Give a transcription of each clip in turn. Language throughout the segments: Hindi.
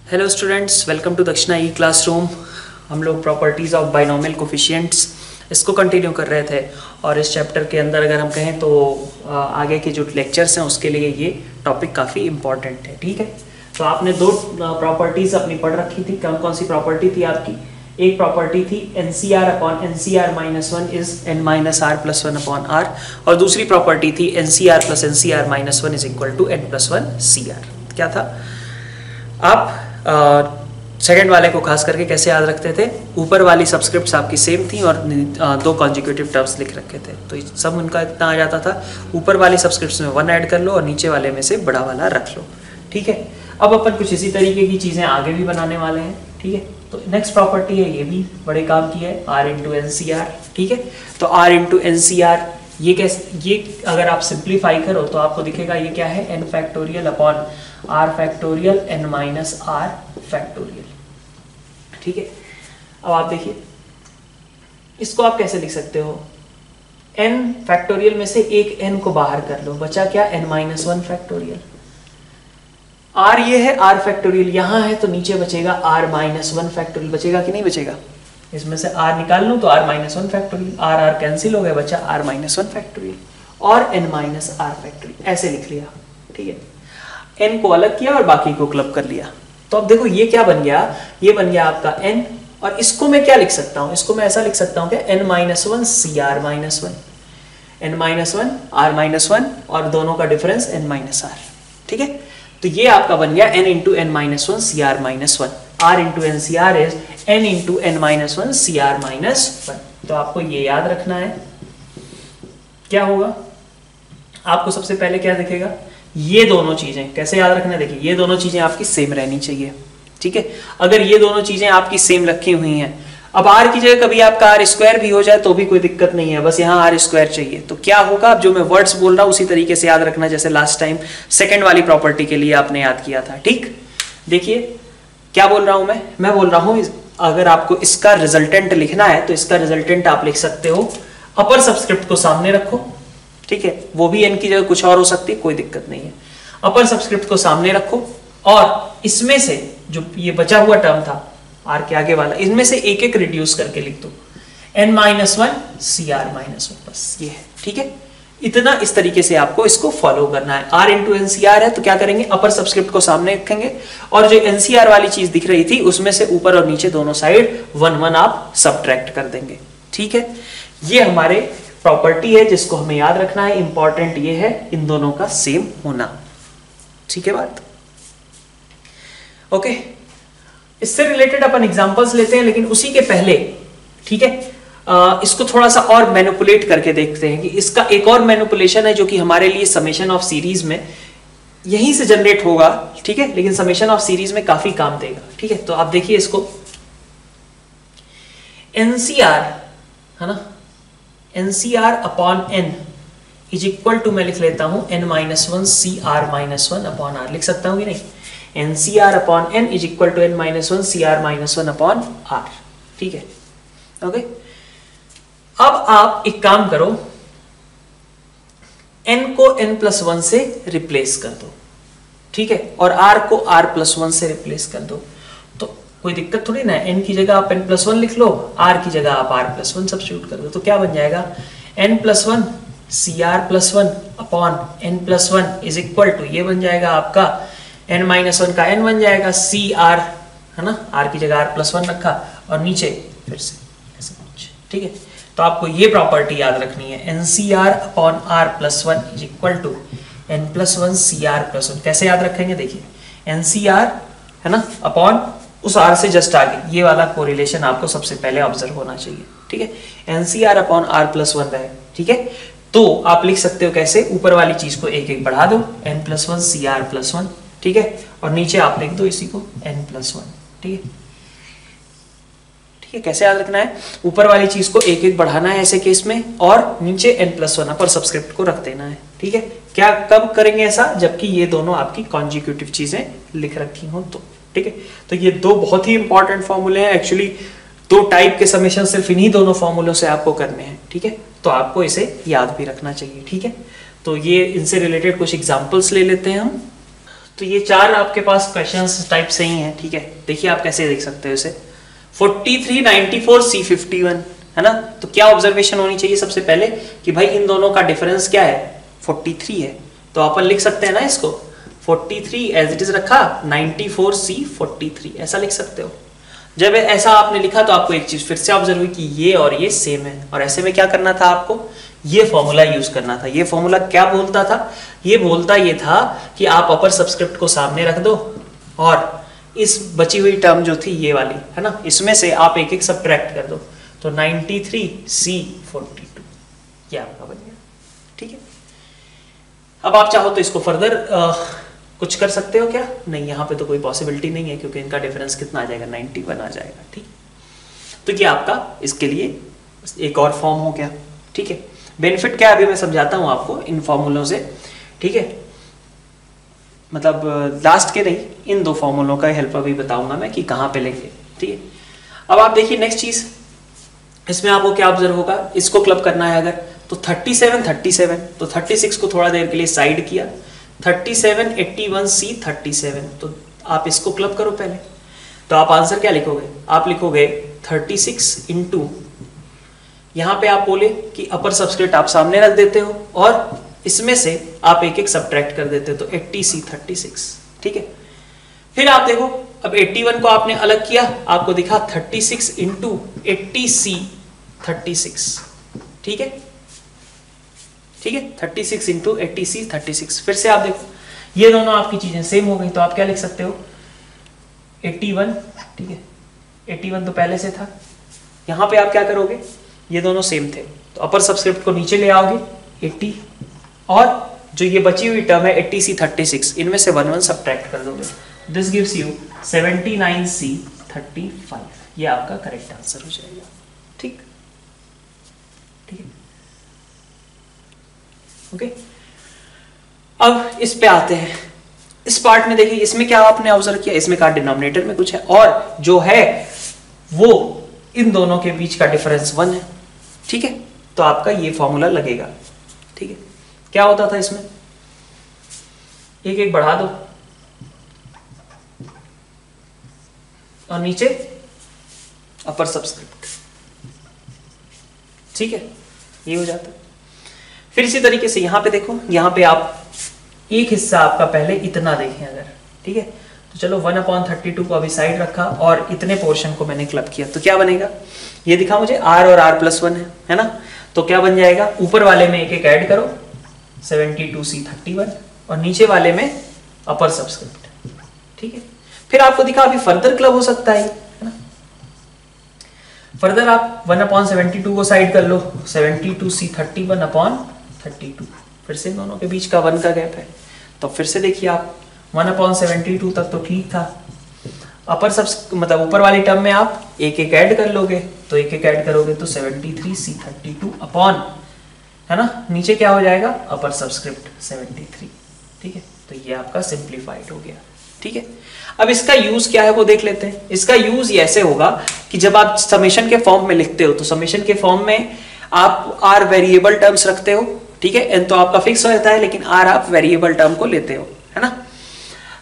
हेलो स्टूडेंट्स, वेलकम टू दक्षिणा ई क्लासरूम। हम लोग प्रॉपर्टीज़ ऑफ बाइनोमियल कोफिशिएंट्स इसको कंटिन्यू कर रहे थे और इस चैप्टर के अंदर अगर हम कहें तो आगे के जो लेक्चर्स हैं उसके लिए ये टॉपिक काफ़ी इम्पॉर्टेंट है। ठीक है, तो आपने दो प्रॉपर्टीज़ अपनी पढ़ रखी थी। कौन कौन सी प्रॉपर्टी थी आपकी? एक प्रॉपर्टी थी NCR upon NCR minus one is N minus R plus one upon R, और दूसरी प्रॉपर्टी थी NCR plus NCR minus one is equal to N plus one CR। क्या था? आप सेकंड वाले को खास करके कैसे याद रखते थे? ऊपर वाली सब्सक्रिप्ट्स आपकी सेम थी और दो कॉन्जिक्यूटिव टर्म्स लिख रखे थे, तो सब उनका इतना आ जाता था। ऊपर वाली सब्सक्रिप्ट्स में 1 ऐड कर लो और नीचे वाले में से बड़ा वाला रख लो। ठीक है, अब अपन कुछ इसी तरीके की चीज़ें आगे भी बनाने वाले हैं। ठीक है, तो नेक्स्ट प्रॉपर्टी है, ये भी बड़े काम की है, R इंटू NCR। ठीक है, तो R इंटू NCR ये कैसे, ये अगर आप सिंप्लीफाई करो तो आपको दिखेगा ये क्या है, n factorial upon R factorial n minus R factorial. ठीक है, अब आप देखिए इसको आप कैसे लिख सकते हो, n फैक्टोरियल में से एक n को बाहर कर लो, बचा क्या, n minus one factorial. R ये है R फैक्टोरियल यहाँ है, तो नीचे बचेगा R माइनस वन फैक्टोरियल। बचेगा कि नहीं बचेगा? इसमें से R निकाल लूँ तो R minus one factorial, R cancel हो गया, बचा R माइनस वन फैक्टोरियल और n माइनस R फैक्टोरियल। ऐसे लिख लिया। ठीक है, n को अलग किया और बाकी को क्लब कर लिया। तो अब देखो ये क्या बन गया, ये बन गया आपका n, और इसको मैं क्या लिख सकता हूँ, इसको मैं ऐसा लिख सकता हूँ क्या, n minus one CR minus one, n minus one R minus one, और दोनों का डिफरेंस n माइनस R। ठीक है, तो ये आपका बन गया n into n minus one CR minus one. R into NCR is n into n minus one CR minus one. तो आपको ये याद रखना है। क्या होगा आपको सबसे पहले क्या दिखेगा, ये दोनों चीजें कैसे याद रखना है, देखिए ये दोनों चीजें आपकी सेम रहनी चाहिए। ठीक है, अगर ये दोनों चीजें आपकी सेम रखी हुई हैं, अब R की जगह कभी आपका R स्क्वायर भी हो जाए तो भी कोई दिक्कत नहीं है, बस यहाँ R स्क्वायर चाहिए। तो क्या होगा, अब जो मैं वर्ड्स बोल रहा हूँ उसी तरीके से याद रखना जैसे लास्ट टाइम सेकंड वाली प्रॉपर्टी के लिए आपने याद किया था। ठीक, देखिए क्या बोल रहा हूं मैं बोल रहा हूं अगर आपको इसका रिजल्टेंट लिखना है तो इसका रिजल्टेंट आप लिख सकते हो, अपर सब्सक्रिप्ट को सामने रखो। ठीक है, वो भी n की जगह कुछ और हो सकती है, कोई दिक्कत नहीं है। अपर सब्सक्रिप्ट को सामने रखो और इसमें से जो ये बचा हुआ टर्म था R के आगे वाला, इनमें से एक एक रिड्यूस करके लिख दो, n minus one CR minus one, बस ये है। ठीक है, इतना इस तरीके से आपको इसको फॉलो करना है। R इंटू NCR है तो क्या करेंगे, अपर सब्सक्रिप्ट को सामने रखेंगे और जो NCR वाली चीज दिख रही थी उसमें से ऊपर और नीचे दोनों साइड 1 1 आप सब्ट्रैक्ट कर देंगे। ठीक है, ये हमारे प्रॉपर्टी है जिसको हमें याद रखना है। इंपॉर्टेंट ये है इन दोनों का सेम होना। ठीक है बात, ओके। इससे रिलेटेड अपन एग्जांपल्स लेते हैं, लेकिन उसी के पहले ठीक है इसको थोड़ा सा और मैनिपुलेट करके देखते हैं कि इसका एक और मैनिपुलेशन है जो कि हमारे लिए समेशन ऑफ सीरीज में यहीं से जनरेट होगा। ठीक है, लेकिन समेशन ऑफ सीरीज में काफी काम देगा। ठीक है, तो आप देखिए इसको, NCR है ना, NCR upon n is equal to, मैं लिख लेता हूं n minus one CR minus one upon R। लिख सकता हूं कि नहीं, NCR upon n is equal to n minus one CR minus one upon R। ठीक है, ओके। अब आप एक काम करो, n को n प्लस वन से रिप्लेस कर दो। ठीक है, और R को R प्लस वन से रिप्लेस कर दो, तो कोई दिक्कत थोड़ी ना है। n की जगह आप n प्लस वन लिख लो, R की जगह आप R प्लस वन सब्स्टिट्यूट कर दो, तो क्या बन जाएगा, n plus one CR plus one upon n plus one is equal to, ये बन जाएगा आपका n माइनस वन का n बन जाएगा CR, है ना, R की जगह R प्लस वन रखा और नीचे फिर से ऐसा कुछ। ठीक है, तो आपको ये प्रॉपर्टी याद रखनी है, NCR upon R plus one is equal to n plus one CR plus one. कैसे याद रखेंगे, देखिए NCR है ना अपॉन उस R से जस्ट आगे, ये वाला कोरिलेशन आपको सबसे पहले ऑब्जर्व होना चाहिए। ठीक है, NCR upon R plus one रहे। ठीक है, तो आप लिख सकते हो कैसे, ऊपर वाली चीज को एक एक बढ़ा दो, n plus one CR plus one. ठीक है, और नीचे आप लिख दो इसी को n प्लस वन। ठीक है, कैसे याद रखना है, ऊपर वाली चीज को एक एक बढ़ाना है ऐसे केस में, और नीचे n प्लस वन अपर सब्सक्रिप्ट को रख देना है। ठीक है, क्या कब करेंगे ऐसा, जबकि ये दोनों आपकी कॉन्जिक्यूटिव चीजें लिख रखी हो तो। ठीक है, तो ये दो बहुत ही इंपॉर्टेंट फॉर्मूले हैं। एक्चुअली दो टाइप के समेशन सिर्फ इन्हीं दोनों फॉर्मूलों से आपको करने हैं। ठीक है, तो आपको इसे याद भी रखना चाहिए। ठीक है, तो ये इनसे रिलेटेड कुछ एग्जांपल्स ले लेते हैं हम। तो ये 4 आपके पास क्वेश्चंस टाइप सही हैं, ठीक है। देखिए आप कैसे देख सकते हो इसे, 4394 C51 है ना। तो क्या ऑब्जर्वेशन होनी चाहिए सबसे पहले कि भाई इन दोनों का डिफरेंस क्या है, 43 है। तो अपन लिख सकते हैं ना इसको 43 एज इट इज रखा, 94 C43 ऐसा लिख सकते हो। जब ऐसा आपने लिखा तो आपको एक चीज फिर से ऑब्जर्व हुई कि ये और ये सेम है, और ऐसे में क्या करना था आपको, ये फॉर्मूला यूज करना था। ये फॉर्मूला क्या बोलता था, ये बोलता ये था कि आप अपर सबस्क्रिप्ट को सामने रख दो और इस बची हुई टर्म जो थी ये वाली है ना, इसमें से आप एक एक सब्ट्रैक्ट कर दो। तो 93 C42 ये आपका बन गया, ठीक है। अब आप चाहो तो इसको फर्दर कुछ कर सकते हो क्या, नहीं यहाँ पे तो कोई पॉसिबिलिटी नहीं है क्योंकि इनका डिफरेंस कितना आ जाएगा, 91 आ जाएगा, ठीक। तो ये आपका इसके लिए एक और फॉर्म हो गया, ठीक है। बेनिफिट क्या है अभी मैं समझाता हूँ आपको इन फॉर्मूलों से, ठीक है। मतलब लास्ट के नहीं, इन 2 फॉर्मूलों का हेल्प अभी बताऊंगा मैं कि कहाँ पे लेंगे, ठीक है। अब आप देखिए नेक्स्ट चीज, इसमें आपको क्या ऑब्जर्व होगा, इसको क्लब करना है अगर तो 37 तो 36 को थोड़ा देर के लिए साइड किया, 37 81 C37, तो आप इसको क्लब करो पहले। तो आप आंसर क्या लिखोगे, आप लिखोगे 36 इंटू, यहां पे आप बोले कि अपर सबस्क्रिप्ट आप सामने रख देते हो और इसमें से आप एक एक सब्ट्रैक्ट कर देते हो, तो 80 C36, ठीक है। फिर आप देखो अब 81 को आपने अलग किया, आपको दिखा 36 इंटू 80 C36, ठीक है, ठीक है। 36 इंटू 80 C36, फिर से आप देखो ये दोनों आपकी चीजें सेम हो गई, तो आप क्या लिख सकते हो 81, ठीक है। 81 तो पहले से था, यहां पे आप क्या करोगे, ये दोनों सेम थे तो अपर सबस्क्रिप्ट को नीचे ले आओगे 80, और जो ये बची हुई टर्म है 80 C36, इनमें से 1 1 सब्ट्रैक्ट कर दोगे, दिस गिव्स यू 79 C35, ये आपका करेक्ट आंसर हो जाएगा, ठीक, ठीक है, ओके। अब इस पे आते हैं, इस पार्ट में देखिए इसमें क्या आपने ऑब्जर्व किया, इसमें का डिनोमिनेटर में कुछ है और जो है वो इन दोनों के बीच का डिफरेंस 1 है, ठीक है। तो आपका ये फॉर्मूला लगेगा, ठीक है। क्या होता था इसमें, एक एक बढ़ा दो और नीचे अपर सब्सक्रिप्ट, ठीक है, ये हो जाता है। फिर इसी तरीके से यहां पे देखो, यहां पे आप एक हिस्सा आपका पहले इतना देखें अगर, ठीक है, तो चलो 1/32 को अभी साइड रखा और इतने पोर्शन को मैंने क्लब किया, तो क्या बनेगा, ये दिखा मुझे r और r+1 है ना। तो क्या बन जाएगा, ऊपर वाले में एक एक ऐड करो 72 C31 और नीचे वाले में अपर सब्सक्रिप्ट, ठीक है। फिर आपको दिखा अभी फर्दर क्लब हो सकता है ना, फर्दर आप 1/72 को साइड कर लो, 72 C31/32, फिर से दोनों के बीच का 1 का गैप है, तो फिर से देखिए आप 1/72 तक तो ठीक था, अपर सब मतलब ऊपर वाली टर्म में आप एक एक ऐड कर लोगे, तो एक एक ऐड करोगे तो 73 C32 अपॉन, है ना, नीचे क्या हो जाएगा अपर सबस्क्रिप्ट 73, ठीक है। तो ये आपका सिंप्लीफाइड हो गया, ठीक है। अब इसका यूज क्या है वो देख लेते हैं। इसका यूज ऐसे होगा कि जब आप समेशन के फॉर्म में लिखते हो तो समेशन के फॉर्म में आप आर वेरिएबल टर्म्स रखते हो, ठीक है, एन तो आपका फिक्स रहता है लेकिन आर आप वेरिएबल टर्म को लेते हो, है ना।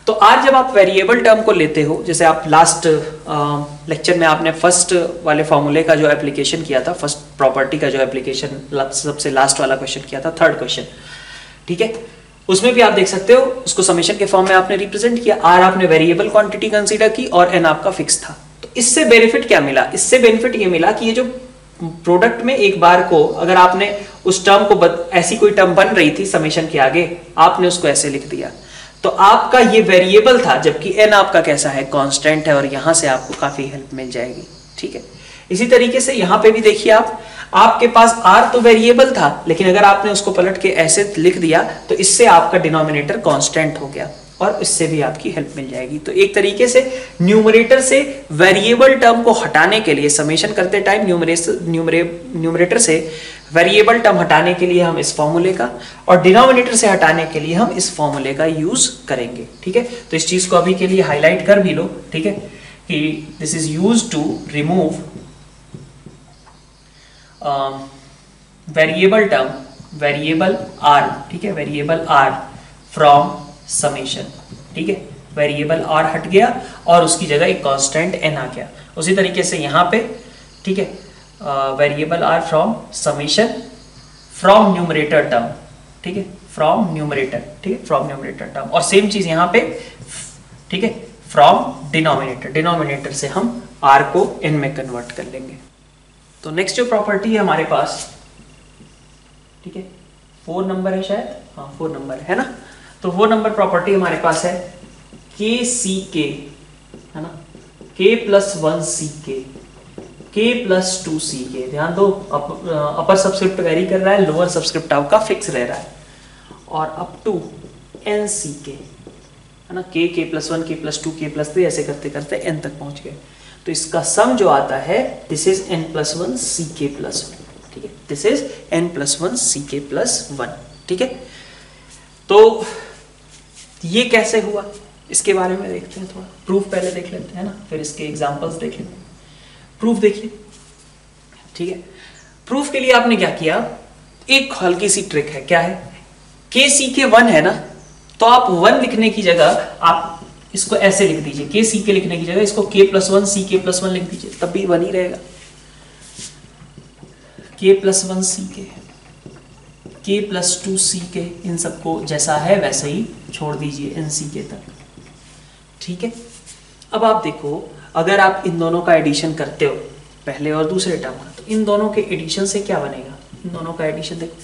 तो आर जब आप वेरिएबल टर्म को लेते हो, जैसे आप लास्ट लेक्चर में आपने फर्स्ट वाले फॉर्मूले का जो एप्लीकेशन किया था, फर्स्ट प्रॉपर्टी का जो एप्लीकेशन सबसे लास्ट वाला क्वेश्चन किया था, थर्ड क्वेश्चन, ठीक है, उसमें भी आप देख सकते हो उसको समेशन के फॉर्म में आपने रिप्रेजेंट किया, आर आपने वेरिएबल क्वांटिटी कंसीडर की और एन आपका फिक्स था। तो इससे बेनिफिट क्या मिला, इससे बेनिफिट ये मिला कि ये जो प्रोडक्ट में एक बार को अगर आपने उस टर्म को ऐसी कोई टर्म बन रही थी समेशन के आगे, आपने उसको ऐसे लिख दिया तो आपका ये वेरिएबल था, जबकि एन आपका कैसा है, कांस्टेंट है, और यहां से आपको काफी हेल्प मिल जाएगी, ठीक है। इसी तरीके से यहां पे भी देखिए आपके पास आर तो वेरिएबल था लेकिन अगर आपने उसको पलट के ऐसे लिख दिया तो इससे आपका डिनोमिनेटर कांस्टेंट हो गया और इससे भी आपकी हेल्प मिल जाएगी। तो एक तरीके से न्यूमरेटर से वेरिएबल टर्म को हटाने के लिए समेशन करते टाइम न्यूमरेटर से वेरिएबल टर्म हटाने के लिए हम इस फॉर्मूले का और डिनोमिनेटर से हटाने के लिए हम इस फॉर्मूले का यूज करेंगे, ठीक है। तो इस चीज को अभी के लिए हाईलाइट कर भी लो, ठीक है, कि this is used to remove variable term, variable R, ठीक है, वेरिएबल आर फ्रॉम समेशन, ठीक है, वेरिएबल आर हट गया और उसकी जगह एक कांस्टेंट एन आ गया। उसी तरीके से यहाँ पे, ठीक है, variable R from summation from numerator term, ठीक है, फ्रॉम न्यूमरेटर, ठीक है, फ्रॉम न्यूमरेटर टर्म। और सेम चीज यहाँ पे, ठीक है, फ्रॉम डिनोमिनेटर, डिनोमिनेटर से हम आर को एन में कन्वर्ट कर लेंगे। तो नेक्स्ट जो प्रॉपर्टी है हमारे पास, ठीक है, 4 नंबर है शायद, हाँ 4 नंबर है ना। तो 4 नंबर प्रॉपर्टी हमारे पास है के सी के, है ना, के प्लस 1 सी के प्लस 2 सी के। ध्यान दो, अपर सबस्क्रिप्ट वेरी कर रहा है, लोअर सबस्क्रिप्ट आपका फिक्स रह रहा है, और अप टू एन सी के, है ना, के प्लस 1 के प्लस 2 के प्लस 3 ऐसे करते करते एन तक पहुंच गए। तो इसका सम जो आता है दिस इज एन प्लस 1 सी के प्लस 1, ठीक है, दिस इज एन प्लस 1 सी के प्लस 1, ठीक है। तो ये कैसे हुआ इसके बारे में देखते हैं, थोड़ा प्रूफ पहले देख लेते हैं ना, फिर इसके एग्जांपल्स देख लेते हैं। प्रूफ देखिए, ठीक है। प्रूफ के लिए आपने क्या किया, एक हल्की सी ट्रिक है, क्या है, के सी के 1 है ना, तो आप 1 लिखने की जगह आप इसको ऐसे लिख दीजिए, के सी के लिखने की जगह इसको के प्लस 1 सी के प्लस 1 लिख दीजिए, तब भी 1 ही रहेगा। के प्लस 1 सी के प्लस 2 सी के, इन सबको जैसा है वैसे ही छोड़ दीजिए एन सी के तक, ठीक है। अब आप देखो, अगर आप इन दोनों का एडिशन करते हो, पहले और दूसरे टर्म का, तो इन दोनों के एडिशन से क्या बनेगा, इन दोनों का एडिशन देखो,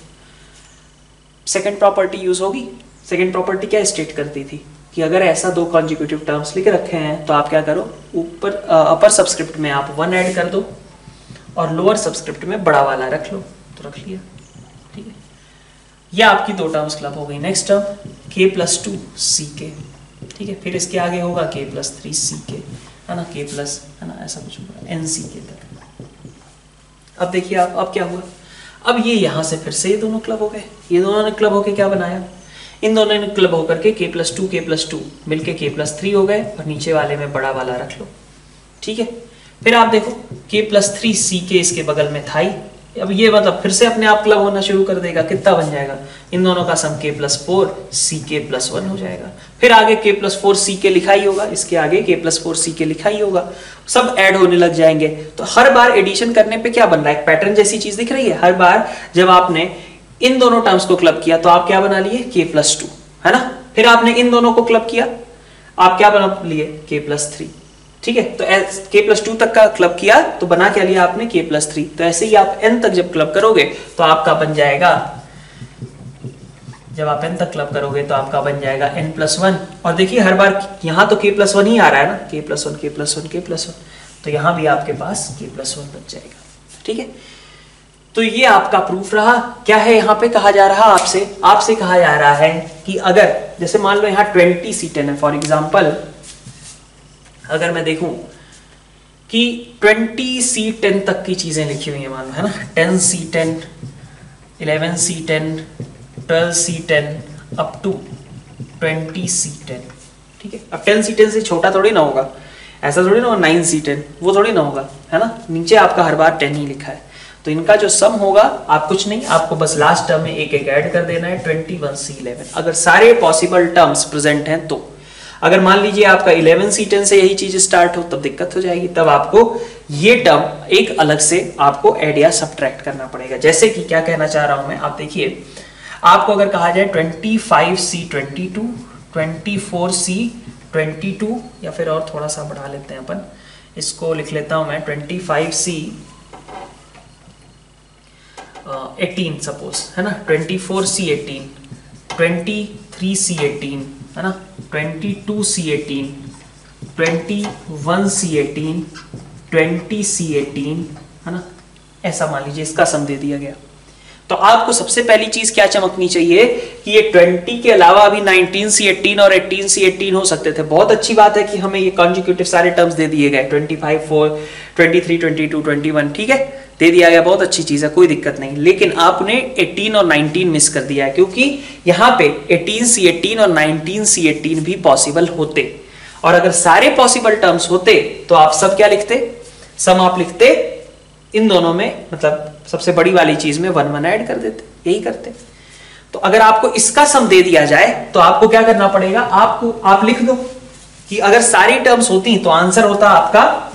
सेकंड प्रॉपर्टी यूज होगी। सेकंड प्रॉपर्टी क्या स्टेट करती थी कि अगर ऐसा 2 कॉन्जिक्यूटिव टर्म्स लिख रखे हैं तो आप क्या करो, ऊपर अपर सबस्क्रिप्ट में आप 1 ऐड कर दो और लोअर सबस्क्रिप्ट में बड़ा वाला रख लो, तो रख लिया, ठीक है। ये आपकी 2 टर्म्स क्लब हो गई। नेक्स्ट टर्म के प्लस 2 सी के, ठीक है, फिर इसके आगे होगा के प्लस 3 सी के, है ना, के प्लस, है ना, ऐसा कुछ होगा एन सी के तक। अब देखिए आप, अब क्या हुआ, अब ये यहां से फिर से ये दोनों क्लब हो गए, ये दोनों ने क्लब होके क्या बनाया, इन दोनों ने क्लब होकर के प्लस 2 मिलके के प्लस 3 हो गए, और नीचे वाले में बड़ा वाला रख लो, ठीक है। फिर आप देखो के प्लस 3 सी के इसके बगल में था ही, अब ये मतलब फिर से अपने आप क्लब होना शुरू कर देगा, कितना बन जाएगा, इन दोनों का सम के प्लस 4 सी के प्लस 1 हो जाएगा। फिर आगे के प्लस 4 सी के लिखा ही होगा, इसके आगे के प्लस 4 सी के लिखा ही होगा, सब ऐड होने लग जाएंगे। तो हर बार एडिशन करने पे क्या बन रहा है, एक पैटर्न जैसी चीज दिख रही है। हर बार जब आपने इन दोनों टर्म्स को क्लब किया तो आप क्या बना लिए, के प्लस 2, है ना। फिर आपने इन दोनों को क्लब किया, आप क्या बना लिए, के प्लस 3, ठीक है। तो के प्लस 2 तक का क्लब किया तो बना क्या लिया आपने, के प्लस 3। तो ऐसे ही आप n तक जब क्लब करोगे तो आपका बन जाएगा, जब आप n तक क्लब करोगे तो आपका बन जाएगा n प्लस 1। और देखिए हर बार यहां तो के प्लस 1 ही आ रहा है ना, के प्लस 1 के प्लस 1 के प्लस 1, तो यहां भी आपके पास के प्लस 1 बच जाएगा, ठीक है। तो ये आपका प्रूफ रहा। क्या है यहाँ पे कहा जा रहा, आपसे कहा जा रहा है कि अगर जैसे मान लो यहाँ 20 C10 है, फॉर एग्जाम्पल अगर मैं देखूं कि 20 C10 तक की चीजें लिखी हुई है, मान लो, है ना, 10 C10, 11 C10, 12 C10 up to 20 C10, ठीक है। अब 10 C10 से छोटा थोड़ी ना होगा, ऐसा थोड़ी ना होगा 9 C10, वो थोड़ी ना होगा, है ना। नीचे आपका हर बार 10 ही लिखा है, तो इनका जो सम होगा, आप कुछ नहीं, आपको बस लास्ट टर्म में एक एक ऐड कर देना है, 21 C11। अगर सारे पॉसिबल टर्म्स प्रेजेंट हैं तो, अगर मान लीजिए आपका 11 C10 से यही चीज स्टार्ट हो, तब दिक्कत हो जाएगी, तब आपको ये टर्म एक अलग से आपको ऐड या सब्ट्रैक्ट करना पड़ेगा। जैसे कि क्या कहना चाह रहा हूं मैं, आप देखिए, आपको अगर कहा जाए 25 C22, 24 C22, या फिर और थोड़ा सा बढ़ा लेते हैं अपन, इसको लिख लेता हूं मैं 25 C18 सपोज, है ना, 24 C18, 23 C18, है ना, 22 C18, 21 C18, 20 C18, है ना, ऐसा मान लीजिए इसका सम दे दिया गया। तो आपको सबसे पहली चीज क्या चमकनी चाहिए कि ये 20 के अलावा अभी 19 C18 और 18 C18 हो सकते थे। बहुत अच्छी बात है कि हमें ये कॉन्जिक्यूटिव सारे टर्म्स दे दिए गए, 25, 4, 23, 22, 21, ठीक है, दे दिया गया, बहुत अच्छी चीज है, कोई दिक्कत नहीं। लेकिन आपने 18 और 19 मिस कर दिया है, क्योंकि यहाँ पे 18 C18 और 19 C18 भी पॉसिबल होते, और अगर सारे पॉसिबल टर्म्स होते तो आप सब क्या लिखते, सम आप लिखते इन दोनों में, मतलब सबसे बड़ी वाली चीज में 1 1 ऐड कर देते, यही करते। तो अगर आपको इसका सम दे दिया जाए तो आपको क्या करना पड़ेगा, आप लिख दो कि अगर सारी टर्म्स होती तो आंसर होता आपका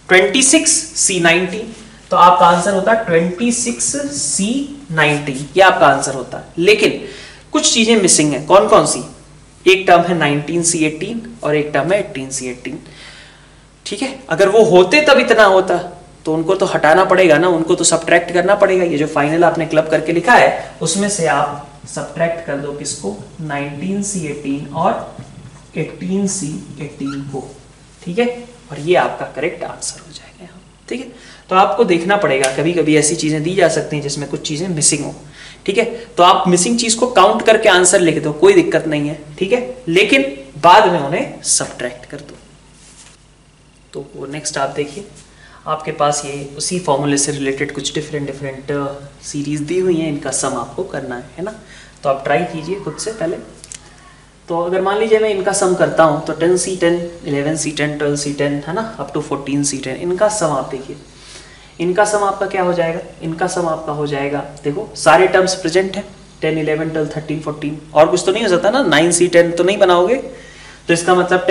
26C90, तो आपका आंसर होता 26C90, ये आपका आंसर होता। लेकिन कुछ चीजें मिसिंग है, कौन कौन सी? एक टर्म है 19C18 और एक टर्म है 18C18, ठीक है। अगर वो होते तब इतना होता, तो उनको तो हटाना पड़ेगा ना, उनको तो सब्ट्रैक्ट करना पड़ेगा। ये जो फाइनल आपने क्लब करके लिखा है उसमें से आप सब्ट्रैक्ट कर दो किसको, 19C18 और 18C18 को, ठीक है। और ये आपका करेक्ट आंसर हो जाएगा यहाँ, ठीक है। तो आपको देखना पड़ेगा, कभी कभी ऐसी चीजें दी जा सकती हैं जिसमें कुछ चीजें मिसिंग हो, ठीक है। तो आप मिसिंग चीज को काउंट करके आंसर लिख दो, कोई दिक्कत नहीं है, ठीक है, लेकिन बाद में उन्हें सब्ट्रैक्ट कर दो। तो वो नेक्स्ट आप देखिए, आपके पास ये उसी फॉर्मूले से रिलेटेड कुछ डिफरेंट सीरीज दी हुई हैं, इनका सम आपको करना है ना। तो आप ट्राई कीजिए खुद से पहले। तो अगर मान लीजिए मैं इनका सम करता हूँ तो 10C10, 11C10, 12C10 है ना, अप टू 14C10, इनका सम आप देखिए, इनका सम आपका क्या हो जाएगा, इनका सम आपका हो जाएगा, देखो सारे टर्म्स प्रेजेंट हैं, 10, 11, 12, 13, 14, और कुछ तो नहीं हो सकता ना, 9C10 तो नहीं बनाओगे, तो इसका मतलब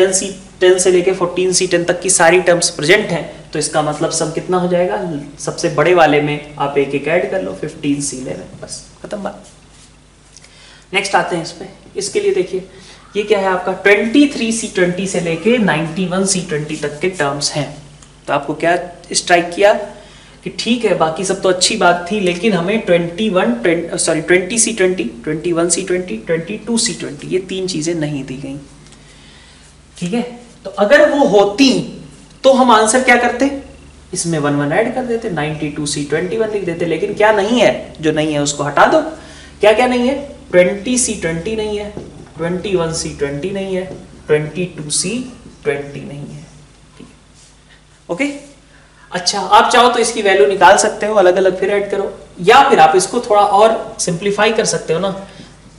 10 से लेके 14C10 तक की सारी टर्म्स प्रेजेंट हैं, तो इसका मतलब सम कितना हो जाएगा, सबसे बड़े वाले में आप एक ऐड कर लो, 15C11, बस खत्म बात। नेक्स्ट आते हैं इसमें, इसके लिए देखिए ये क्या है आपका 23C20 से लेके 91C20 तक के टर्म्स हैं। तो आपको क्या स्ट्राइक किया कि ठीक है बाकी सब तो अच्छी बात थी, लेकिन हमें 20C20, 21C20, 22C20 ये तीन चीजें नहीं दी गई, ठीक है। तो अगर वो होती तो हम आंसर क्या करते, इसमें 1 ऐड कर देते, 92C21 लिख देते, लेकिन क्या नहीं है, जो नहीं है उसको हटा दो। क्या क्या नहीं है, 20C20 नहीं है, 21C20 नहीं है, 22C20 नहीं है, ठीक है, ओके। अच्छा आप चाहो तो इसकी वैल्यू निकाल सकते हो, अलग अलग फिर ऐड करो, या फिर आप इसको थोड़ा और सिंप्लीफाई कर सकते हो ना।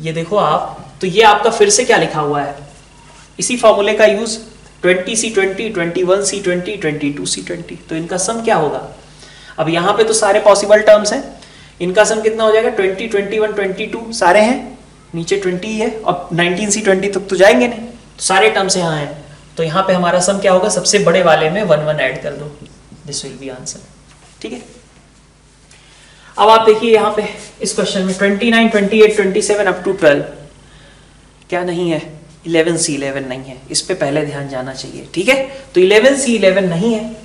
ये देखो आप, तो ये आपका फिर से क्या लिखा हुआ है, इसी फॉर्मूले का यूज, 20C20, 21C20, 22C20, तो इनका सम क्या होगा। अब यहाँ पे तो सारे पॉसिबल टर्म्स हैं, इनका सम कितना हो जाएगा, 20, 21, 22 सारे हैं, नीचे 20 ही है, और 19C20 तक तो जाएंगे नहीं, तो सारे टर्म्स यहाँ हैं, तो यहाँ पे हमारा सम क्या होगा, सबसे बड़े वाले में 1 ऐड कर दो, दिस विल बी आंसर, ठीक है। अब आप देखिए यहाँ पे इस क्वेश्चन में 29, 28, 27 अप टू 12 क्या नहीं है, 11C11 नहीं है, इस पे पहले ध्यान जाना चाहिए, ठीक है। तो 11C11 नहीं है।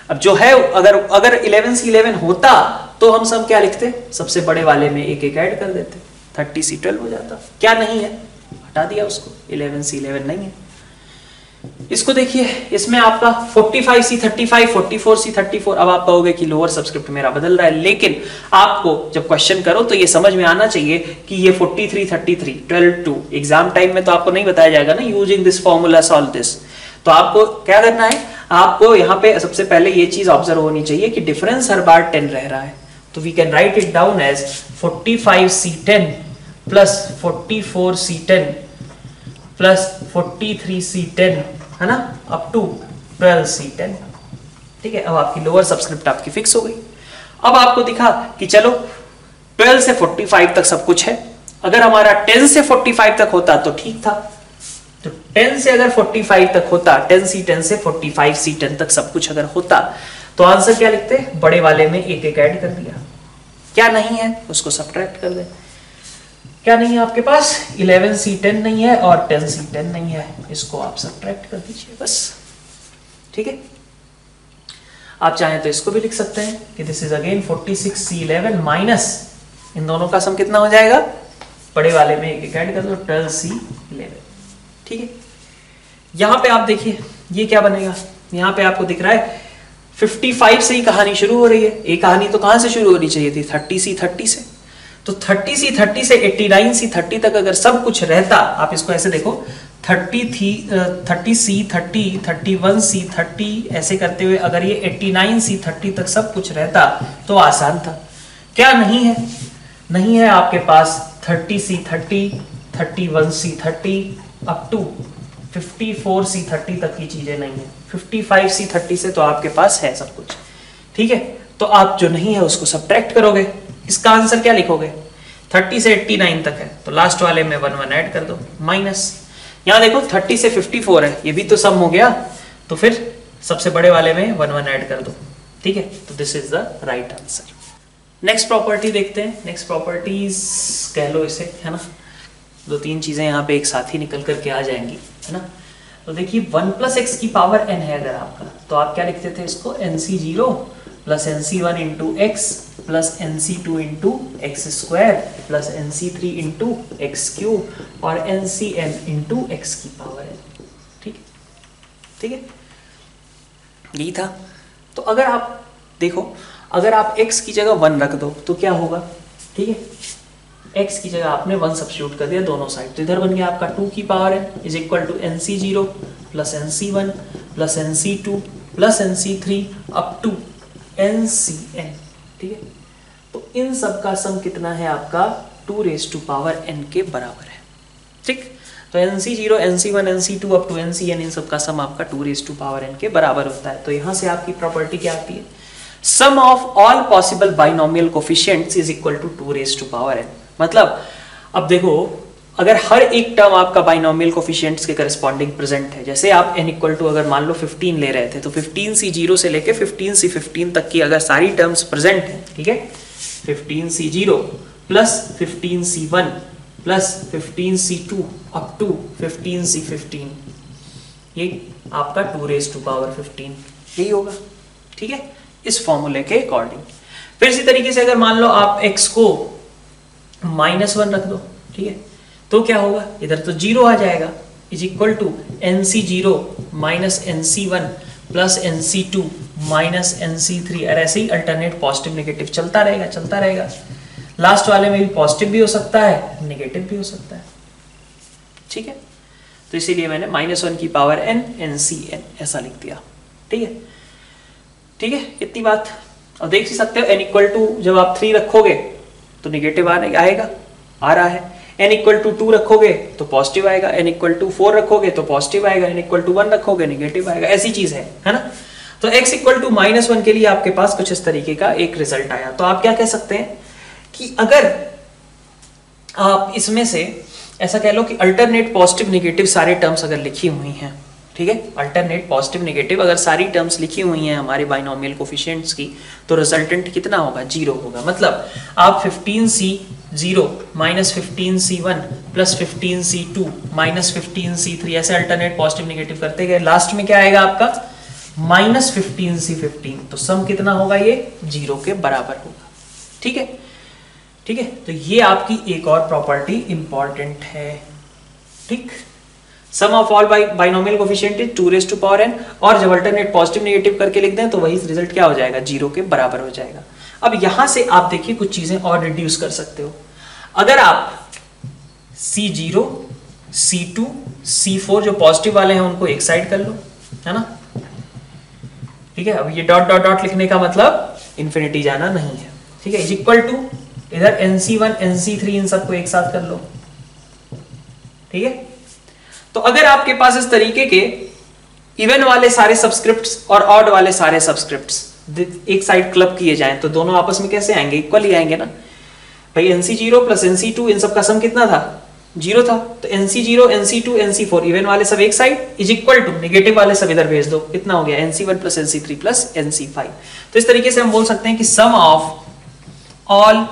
अब जो है, अगर 11C11 होता तो हम सब क्या लिखते, सबसे बड़े वाले में एक ऐड कर देते, 30C12 हो जाता। क्या नहीं है, हटा दिया उसको, 11C11 नहीं है। इसको देखिए, इसमें आपका 45C35, 44C34, अब आप कहोगे कि लोअर सबस्क्रिप्ट मेरा बदल रहा है, लेकिन आपको जब क्वेश्चन करो तो ये समझ में आना चाहिए कि ये 43, 33, 12, 2, एग्जाम टाइम में तो आपको नहीं बताया जाएगा ना, using this formula solve this. तो आपको क्या करना है, आपको यहाँ पे सबसे पहले ये चीज ऑब्जर्व होनी चाहिए कि डिफरेंस हर बार 10 रह रहा है, तो we can write it down as 45C10 plus 44C10 plus 43C10, है ना, अप टू 12C10, ठीक है। अब आपकी लोअर सबस्क्रिप्ट आपकी फिक्स हो गई। अब आपको दिखा कि चलो 12 से 45 तक सब कुछ है, अगर हमारा 10 से 45 तक होता तो ठीक था, तो 10 से अगर 45 तक होता, 10C10 से 45C10 तक सब कुछ अगर होता, तो आंसर क्या लिखते, बड़े वाले में एक ऐड कर दिया। क्या नहीं है उसको सब्ट्रैक्ट कर दे। क्या नहीं है आपके पास, 11C10 नहीं है और 10C10 नहीं है, इसको आप सब्ट्रैक्ट कर दीजिए बस, ठीक है। आप चाहें तो इसको भी लिख सकते हैं कि this is again 46C11 minus इन दोनों का सम कितना हो जाएगा, बड़े वाले में एक ऐड कर दो, 12C11, ठीक है। यहां पे आप देखिए ये क्या बनेगा, यहां पे आपको दिख रहा है 55 से ही कहानी शुरू हो रही है। एक कहानी तो कहां से शुरू होनी चाहिए थी, 30C30 से। तो 30C30 से 89C30 तक अगर सब कुछ रहता, आप इसको ऐसे देखो, 30C30, 31C30 ऐसे करते हुए अगर ये 89C30 तक सब कुछ रहता तो आसान था। क्या नहीं है, नहीं है आपके पास 30C30, 31C30 up to 54C30 तक की चीजें नहीं है। 55C30 से तो आपके पास है सब कुछ, ठीक है। तो आप जो नहीं है उसको सब्ट्रैक्ट करोगे, इसका आंसर क्या लिखोगे, 30 से 89 तक है, तो लास्ट वाले में 1 1 ऐड कर दो, माइनस यहाँ देखो 30 से 54 है, ये भी तो सम हो गया, तो फिर सबसे बड़े वाले में 1 1 ऐड कर दो, ठीक है। तो this is the right answer. Next property देखते हैं, नेक्स्ट प्रॉपर्टीज कह लो इसे, है ना, 2-3 चीजें यहाँ पे एक साथ ही निकल करके आ जाएंगी, है ना। तो देखिए 1 + x की पावर n है अगर आपका, तो आप क्या लिखते थे इसको, nc0 + nc1 × x + nc2 × x² + nc3 × x³ और ncn × x की पावर n, ठीक है, ठीक है, यही था। तो अगर आप देखो, अगर आप x की जगह 1 रख दो तो क्या होगा, ठीक है, x की जगह आपने 1 सब्स्टिट्यूट कर दिया दोनों साइड, तो इधर बन गया आपका 2 की power n = nc0 + nc1 + nc2 + nc3 up to ncn, ठीक है। तो इन सब का सम कितना है आपका 2n के बराबर है, ठीक। तो nc0 nc1 nc2 up to ncn, इन सब का सम आपका 2n के बराबर होता है। तो यहां से आपकी प्रॉपर्टी क्या आती है, sum of all possible binomial coefficients is equal to 2n। मतलब अब देखो, अगर हर एक टर्म आपका बाइनोमियल कोफिशिएंट्स के करस्पॉन्डिंग प्रेजेंट है, जैसे आप n इक्वल टू अगर मान लो 15 ले रहे थे, तो 15c0 से लेके 15c15 तक की अगर सारी टर्म्स प्रेजेंट है, ठीक है, 15c0 + 15c1 + 15c2 up to 15c15, ये आपका 2n यही होगा, ठीक है, इस फॉर्मूले के अकॉर्डिंग। फिर इसी तरीके से अगर मान लो आप x को -1 रख दो, ठीक है, तो क्या होगा, इधर तो 0 आ जाएगा, is equal to nc0 - nc1 + nc2 - nc3, और ऐसे ही अल्टरनेट पॉजिटिव नेगेटिव चलता रहेगा, चलता रहेगा। लास्ट वाले में भी पॉजिटिव भी हो सकता है, नेगेटिव भी हो सकता है, ठीक है। तो इसीलिए मैंने -1 की पावर n ncn ऐसा लिख दिया, ठीक है, ठीक है, इतनी बात। और देख ही सकते हो n इक्वल टू जब आप 3 रखोगे तो नेगेटिव आएगा, आ रहा है, n इक्वल टू 2 रखोगे तो पॉजिटिव आएगा, n इक्वल टू 4 रखोगे तो पॉजिटिव आएगा, n इक्वल टू 1 रखोगे नेगेटिव आएगा, ऐसी चीज है ना। तो x इक्वल टू -1 के लिए आपके पास कुछ इस तरीके का एक रिजल्ट आया। तो आप क्या कह सकते हैं कि अगर आप इसमें से ऐसा कह लो कि अल्टरनेट पॉजिटिव नेगेटिव सारे टर्म्स अगर लिखी हुई हैं, ठीक है, अल्टरनेट पॉजिटिव नेगेटिव अगर सारी टर्म्स लिखी हुई हैं हमारे बाइनोमियल कोफिशिएंट्स की, तो रिजल्टेंट कितना होगा, 0 होगा। मतलब आप 15c0 - 15c1 + 15c2 - 15c3 ऐसे अल्टरनेट पॉजिटिव नेगेटिव करते गए, लास्ट में क्या आएगा आपका -15c15, तो सम कितना होगा, ये 0 के बराबर होगा, ठीक है, ठीक है। तो ये आपकी एक और प्रॉपर्टी इंपॉर्टेंट है, ठीक। Sum of all binomial coefficient is 2n, और जब अल्टरनेट पॉजिटिव नेगेटिव करके लिख दें तो वही रिजल्ट क्या हो जाएगा, 0 के बराबर हो जाएगा। अब यहां से आप देखिए कुछ चीजें और रिड्यूस कर सकते हो। अगर आप c0 c2 c4 जो पॉजिटिव वाले हैं उनको एक साइड कर लो, है ना, ठीक है। अब ये डॉट डॉट डॉट लिखने का मतलब इंफिनिटी जाना नहीं है, ठीक है, इज इक्वल टू इधर nc1 nc3 इन सबको एक साथ कर लो, ठीक है। तो अगर आपके पास इस तरीके के इवन वाले सारे सब्सक्रिप्ट्स और ऑड वाले सारे सब्सक्रिप्ट्स एक साइड क्लब किए जाएं, तो दोनों आपस में कैसे आएंगे, इक्वल ही आएंगे ना भाई। nc0 + nc2 इन सब का सम कितना था, 0 था, तो nc0 nc2 nc4 इवन वाले सब एक side, is equal to negative वाले सब इधर भेज दो, कितना हो गया nc1 + nc3 + nc5। तो इस तरीके से हम बोल सकते हैं कि sum of all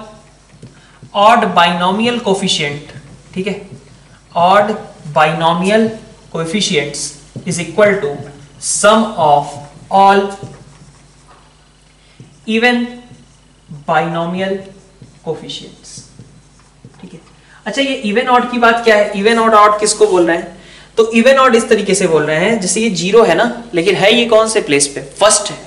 odd binomial coefficient, ठीक है, odd binomial coefficients is equal to sum of all even binomial coefficients, ठीक है। अच्छा, ये इवन ऑड की बात क्या है, इवन और ऑड किसको बोल रहे हैं, तो इवन ऑड इस तरीके से बोल रहे हैं जैसे ये 0 है ना, लेकिन है ये कौन से प्लेस पे, फर्स्ट है,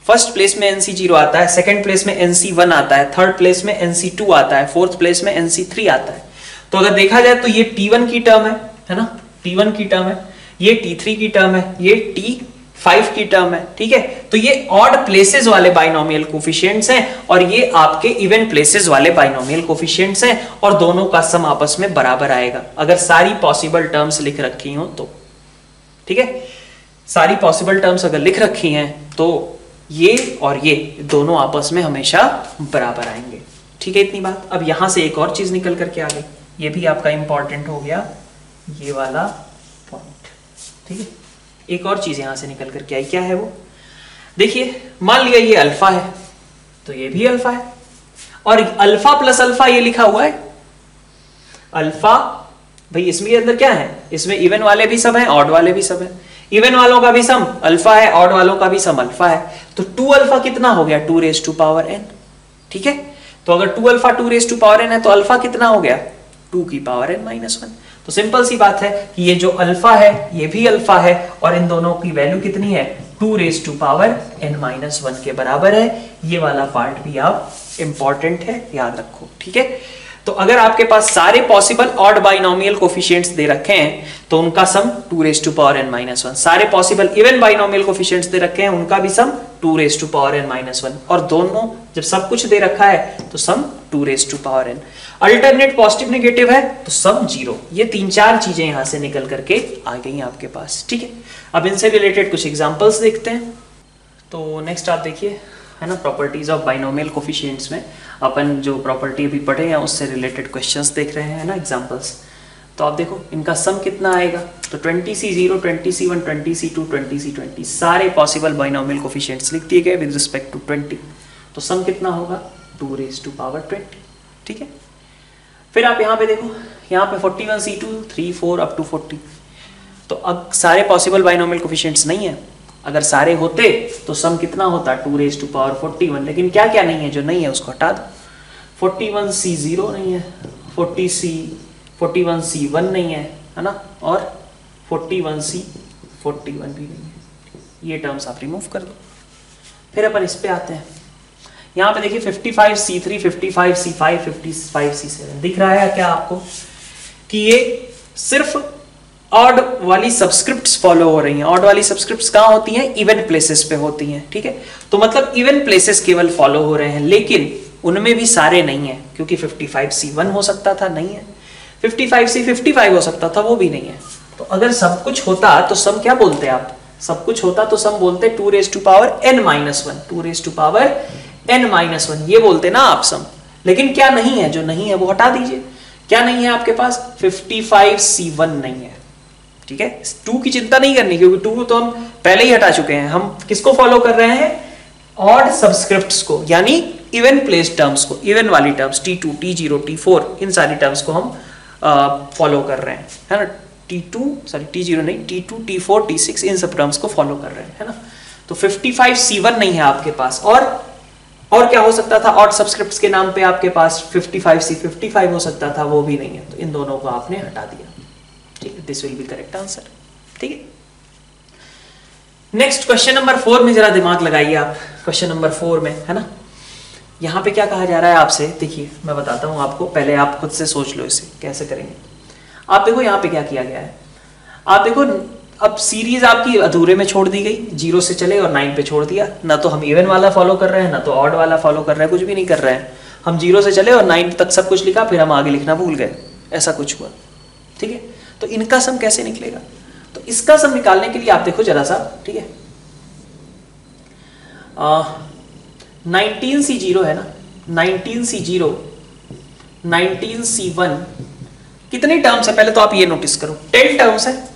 फर्स्ट प्लेस में nc0 आता है, सेकंड प्लेस में nc1 आता है, थर्ड प्लेस में nc2 आता है, फोर्थ प्लेस में nc3 आता है। तो अगर देखा जाए तो ये t1 की टर्म है ना, t1 की टर्म है, ये t3 की टर्म है, ये t5 की टर्म है, ठीक है। तो ये ऑड प्लेसेस वाले बाइनोमियल कोफिशिएंट्स हैं और ये आपके इवन प्लेसेस वाले बाइनोमियल कोफिशिएंट्स हैं, और दोनों का सम आपस में बराबर आएगा अगर सारी पॉसिबल टर्म्स लिख रखी हो तो, ठीक है। सारी पॉसिबल टर्म्स अगर लिख रखी हैं तो ये और ये दोनों आपस में हमेशा बराबर आएंगे, ठीक है इतनी बात। अब यहां से एक और चीज निकल करके आ गई, ये भी आपका इंपॉर्टेंट हो गया ये वाला पॉइंट, ठीक है। एक और चीज यहां से निकल करके आई, क्या है वो, देखिए मान लिया ये अल्फा है तो ये भी अल्फा है, और अल्फा प्लस अल्फा ये लिखा हुआ है अल्फा, भाई इसमें अंदर क्या है, इसमें इवन वाले भी सब हैं ऑड वाले भी सब हैं, इवन वालों का भी सम अल्फा है, ऑड वालों का भी सम अल्फा है, तो 2 अल्फा कितना हो गया 2 रेज टू पावर n, ठीक है। तो अगर 2 alpha 2 raise to power n है तो अल्फा कितना हो गया 2 की पावर n माइनस 1। तो सिंपल सी बात है कि ये जो अल्फा है ये भी अल्फा है और इन दोनों की वैल्यू कितनी है 2 raise to power n minus 1 के बराबर है। ये वाला पार्ट भी आप इंपॉर्टेंट है, याद रखो, ठीक है। तो अगर आपके पास सारे पॉसिबल ऑड बाइनोमियल कोफिशिएंट्स दे रखे हैं तो उनका sum 2 raise to power n minus 1, सारे पॉसिबल इवन बाइनोमियल कोफिशिएंट्स दे रखे हैं उनका भी sum 2 raise to power n minus 1, और दोनों जब सब कुछ दे रखा है तो sum 2 raise to power n। Alternate positive negative है तो सम 0। ये 3-4 चीजें यहां से निकल करके आ गई आपके पास, ठीक है। अब इनसे रिलेटेड कुछ एग्जांपल्स देखते हैं। तो नेक्स्ट आप देखिए, है ना, प्रॉपर्टीज ऑफ बाइनोमियल कोफिशिएंट्स में अपन जो प्रॉपर्टी अभी पढ़े हैं उससे रिलेटेड क्वेश्चंस देख रहे हैं ना, एग्जांपल्स। तो आप देखो इनका सम कितना आएगा, तो 20C0 20C1 20C2 20C20 सारे पॉसिबल बाइनोमियल कोफिशिएंट्स लिख दिए गए विद रिस्पेक्ट टू 20, तो सम कितना होगा 2 रेज टू पावर 20, ठीक है। फिर आप यहाँ पे देखो, यहाँ पे 41C2 3 4 अप टू 40, तो अब सारे पॉसिबल बाइनोमियल कोफिशिएंट्स नहीं है, अगर सारे होते तो सम कितना होता 2 रेज टू पावर 41, लेकिन क्या क्या नहीं है, जो नहीं है उसको हटा दो। 41C0 नहीं है, 41C1 नहीं है ना, और 41C41 भी नहीं है, ये टर्म्स आप रिमूव कर दो। फिर अपन इस पे आते हैं, यहाँ पे देखिए 55C3 55C5 55C7 दिख रहा है क्या आपको कि ये सिर्फ ऑड वाली सब्सक्रिप्ट्स फॉलो हो रही हैं। ऑड वाली सब्सक्रिप्ट्स कहाँ होती हैं, इवन प्लेसेस पे होती हैं, ठीक है। तो मतलब इवन प्लेसेस केवल फॉलो हो रहे हैं, लेकिन उनमें भी सारे नहीं है, क्योंकि 55C1 हो सकता था, नहीं है, 55C55 हो सकता था, वो भी नहीं है। तो अगर सब कुछ होता तो सम क्या बोलते आप, सब कुछ होता तो सम बोलते 2 raise to power n minus 1, 2 raise to power n minus 1 ये बोलते ना आप सम। लेकिन क्या नहीं है, जो नहीं है वो हटा दीजिए। क्या नहीं है आपके पास, 55C1 नहीं है, ठीक है। 2 की चिंता नहीं करनी, क्योंकि 2 तो हम पहले ही हटा चुके हैं। हम किसको फॉलो कर रहे हैं, ऑड सब्सक्रिप्ट्स को, यानी इवन प्लेस टर्म्स को, इवन वाली टर्म्स T2 T0 T4 इन सारी टर्म्स को हम फॉलो कर रहे हैं, है ना। T0 नहीं, T2 T4 T6 इन सब टर्म्स को फॉलो कर रहे हैं, है ना। तो 55C1 नहीं है आपके पास, और क्या हो सकता था, ऑड सब्सक्रिप्ट्स के नाम पे आपके पास 55C55 हो सकता था, वो भी नहीं है। तो इन दोनों को आपने हटा दिया, ठीक है। This will be correct answer, ठीक है। नेक्स्ट क्वेश्चन नंबर 4 में जरा दिमाग लगाइए आप। क्वेश्चन नंबर 4 में, है ना, यहाँ पे क्या कहा जा रहा है आपसे, देखिए मैं बताता हूँ आपको, पहले आप खुद से सोच लो इसे कैसे करेंगे। आप देखो यहाँ पे क्या किया गया है, आप देखो अब सीरीज आपकी अधूरे में छोड़ दी गई, 0 से चले और 9 पे छोड़ दिया। ना तो हम इवन वाला फॉलो कर रहे हैं, ना तो ऑड वाला फॉलो कर रहे हैं, कुछ भी नहीं कर रहे हैं। हम 0 से चले और 9 तक सब कुछ लिखा, फिर हम आगे लिखना भूल गए, ऐसा कुछ हुआ, ठीक है। तो इनका सम कैसे निकलेगा, तो इसका सम निकालने के लिए आप देखो जरा सा, ठीक है। 19C0 है ना, 19C0 19C1 कितनी टर्म्स है, पहले तो आप ये नोटिस करो 10 टर्म्स है।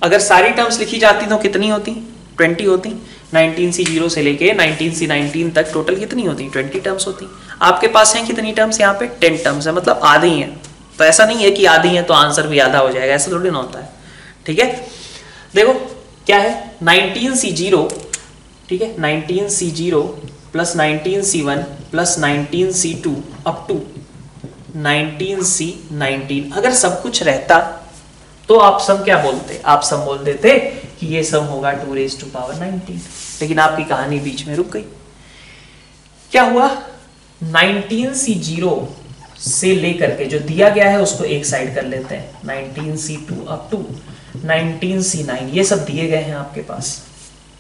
अगर सारी टर्म्स लिखी जाती तो कितनी होती, 20 होती। 19C0 से लेके 19C19 तक टोटल कितनी होती, 20 टर्म्स होती। आपके पास हैं कितनी टर्म्स, यहाँ पे 10 टर्म्स है, मतलब आधी हैं। तो ऐसा नहीं है कि आधी है तो आंसर भी आधा हो जाएगा, ऐसा थोड़ी ना होता है, ठीक है। देखो क्या है, 19C0, ठीक है, 19C0 plus 19C1 plus 19C2 up to 19C19। अगर सब कुछ रहता तो आप सम क्या बोलते, आप सम बोल देते कि ये सम होगा 2 रेज टू पावर 19, लेकिन आपकी कहानी बीच में रुक गई। क्या हुआ, 19C0 से लेकर के जो दिया गया है उसको एक साइड कर लेते हैं, 19C2 अप टू 19C9 ये सब दिए गए हैं आपके पास,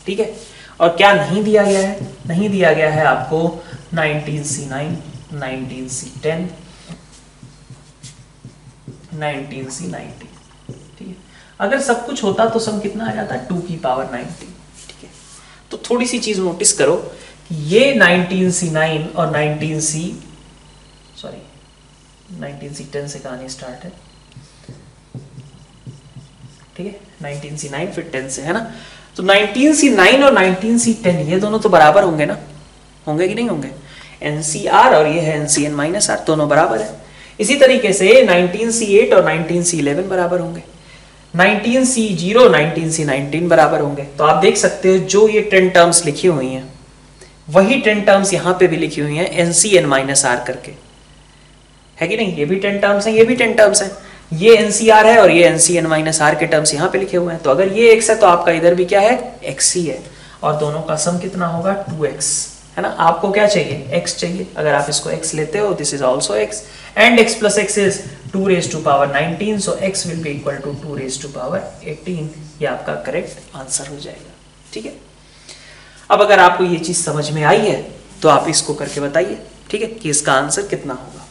ठीक है। और क्या नहीं दिया गया है, नहीं दिया गया है आपको 19C9 19C10 19C19, ठीक है। अगर सब कुछ होता तो सम कितना आ जाता, 2 की पावर 19, ठीक है। तो थोड़ी सी चीज नोटिस करो कि ये 19C9 और 19C 19C10 से कहानी स्टार्ट है, ठीक है, 19C9 फिर 10 से, है ना। तो 19C9 और 19C10 ये दोनों तो बराबर होंगे ना, होंगे कि नहीं होंगे? NCR और ये है NCN-R, दोनों बराबर है। इसी तरीके से 19C8 और 19C11 बराबर होंगे, 19C0 19C19 बराबर होंगे। तो आप देख सकते हो जो ये 10 टर्म्स लिखी हुई हैं वही 10 टर्म्स यहाँ पे भी लिखी हुई हैं NCN-R करके, है कि नहीं? ये भी 10 टर्म्स हैं, ये भी 10 टर्म्स हैं, ये NCR है और ये NCN-R के टर्म्स यहाँ पे लिखे हुए हैं। तो अगर ये x है तो आपका इधर भी क्या है? x ही है, और दोनों का सम कितना होगा? 2x, है ना। आपको क्या चाहिए? x चाहिए। अगर आप इसको x लेते हो, this is also x, and x plus x is 2 raised to power 19, so x will be equal to 2 raised to power 18। ये आपका करेक्ट आंसर हो जाएगा, ठीक है। अब अगर आपको ये चीज समझ में आई है तो आप इसको करके बताइए, ठीक है, कि इसका आंसर कितना होगा,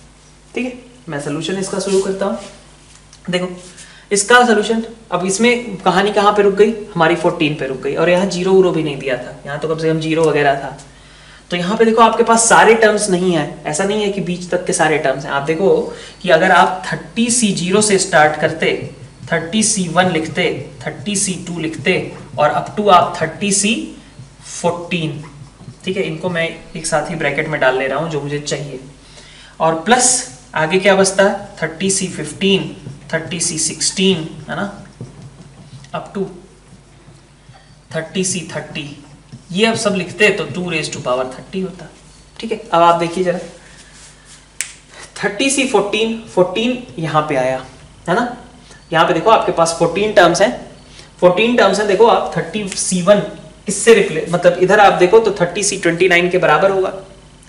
ठीक है। मैं सोल्यूशन इसका शुरू करता हूँ। देखो इसका सोल्यूशन, अब इसमें कहानी कहाँ पे रुक गई? हमारी 14 पे रुक गई, और यहाँ जीरो वूरो भी नहीं दिया था, यहाँ तो कम से कम जीरो वगैरह था। तो यहाँ पे देखो आपके पास सारे टर्म्स नहीं है, ऐसा नहीं है कि बीच तक के सारे टर्म्स हैं। आप देखो कि अगर आप 30C0 से स्टार्ट करते, 30C1 लिखते, 30C2 लिखते, और अप टू आप 30C14, ठीक है, इनको मैं एक साथ ही ब्रैकेट में डाल ले रहा हूँ जो मुझे चाहिए, और प्लस आगे क्या बचता है? 30C15, 30C16, है ना, अप टू 30C30, ये अब सब लिखते तो 2 raised to power 30 होता, ठीक है। अब आप देखिए जरा, 30C14, 14 यहाँ पे आया, है ना। यहाँ पे देखो आपके पास 14 टर्म्स हैं, 14 टर्म्स हैं। देखो आप 30C1 किससे रिप्लेस, मतलब इधर आप देखो तो 30C29 के बराबर होगा,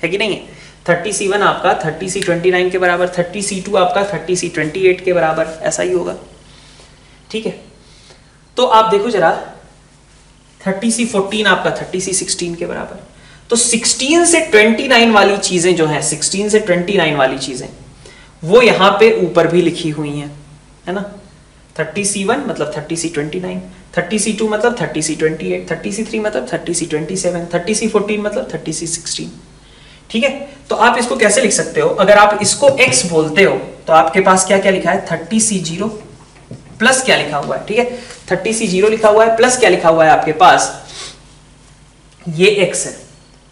है कि नहीं है? 30C1 आपका 30C29 के बराबर, 30C2 आपका 30C28 के बराबर, ऐसा ही होगा, ठीक है। तो आप देखो जरा, 30C14 आपका 30C16 के बराबर। तो 16 से 29 वाली चीजें जो हैं, 16 से 29 वाली चीजें वो यहां पे ऊपर भी लिखी हुई हैं, है ना। 30C1 मतलब 30C29, 30C2 मतलब 30C28, 30C3 मतलब 30C27, 30C14 मतलब 30C16, ठीक है। तो आप इसको कैसे लिख सकते हो? अगर आप इसको x बोलते हो तो आपके पास क्या क्या लिखा है? 30C0 प्लस क्या लिखा हुआ है, ठीक है, 30C0 लिखा हुआ है, प्लस क्या लिखा हुआ है आपके पास? ये x है,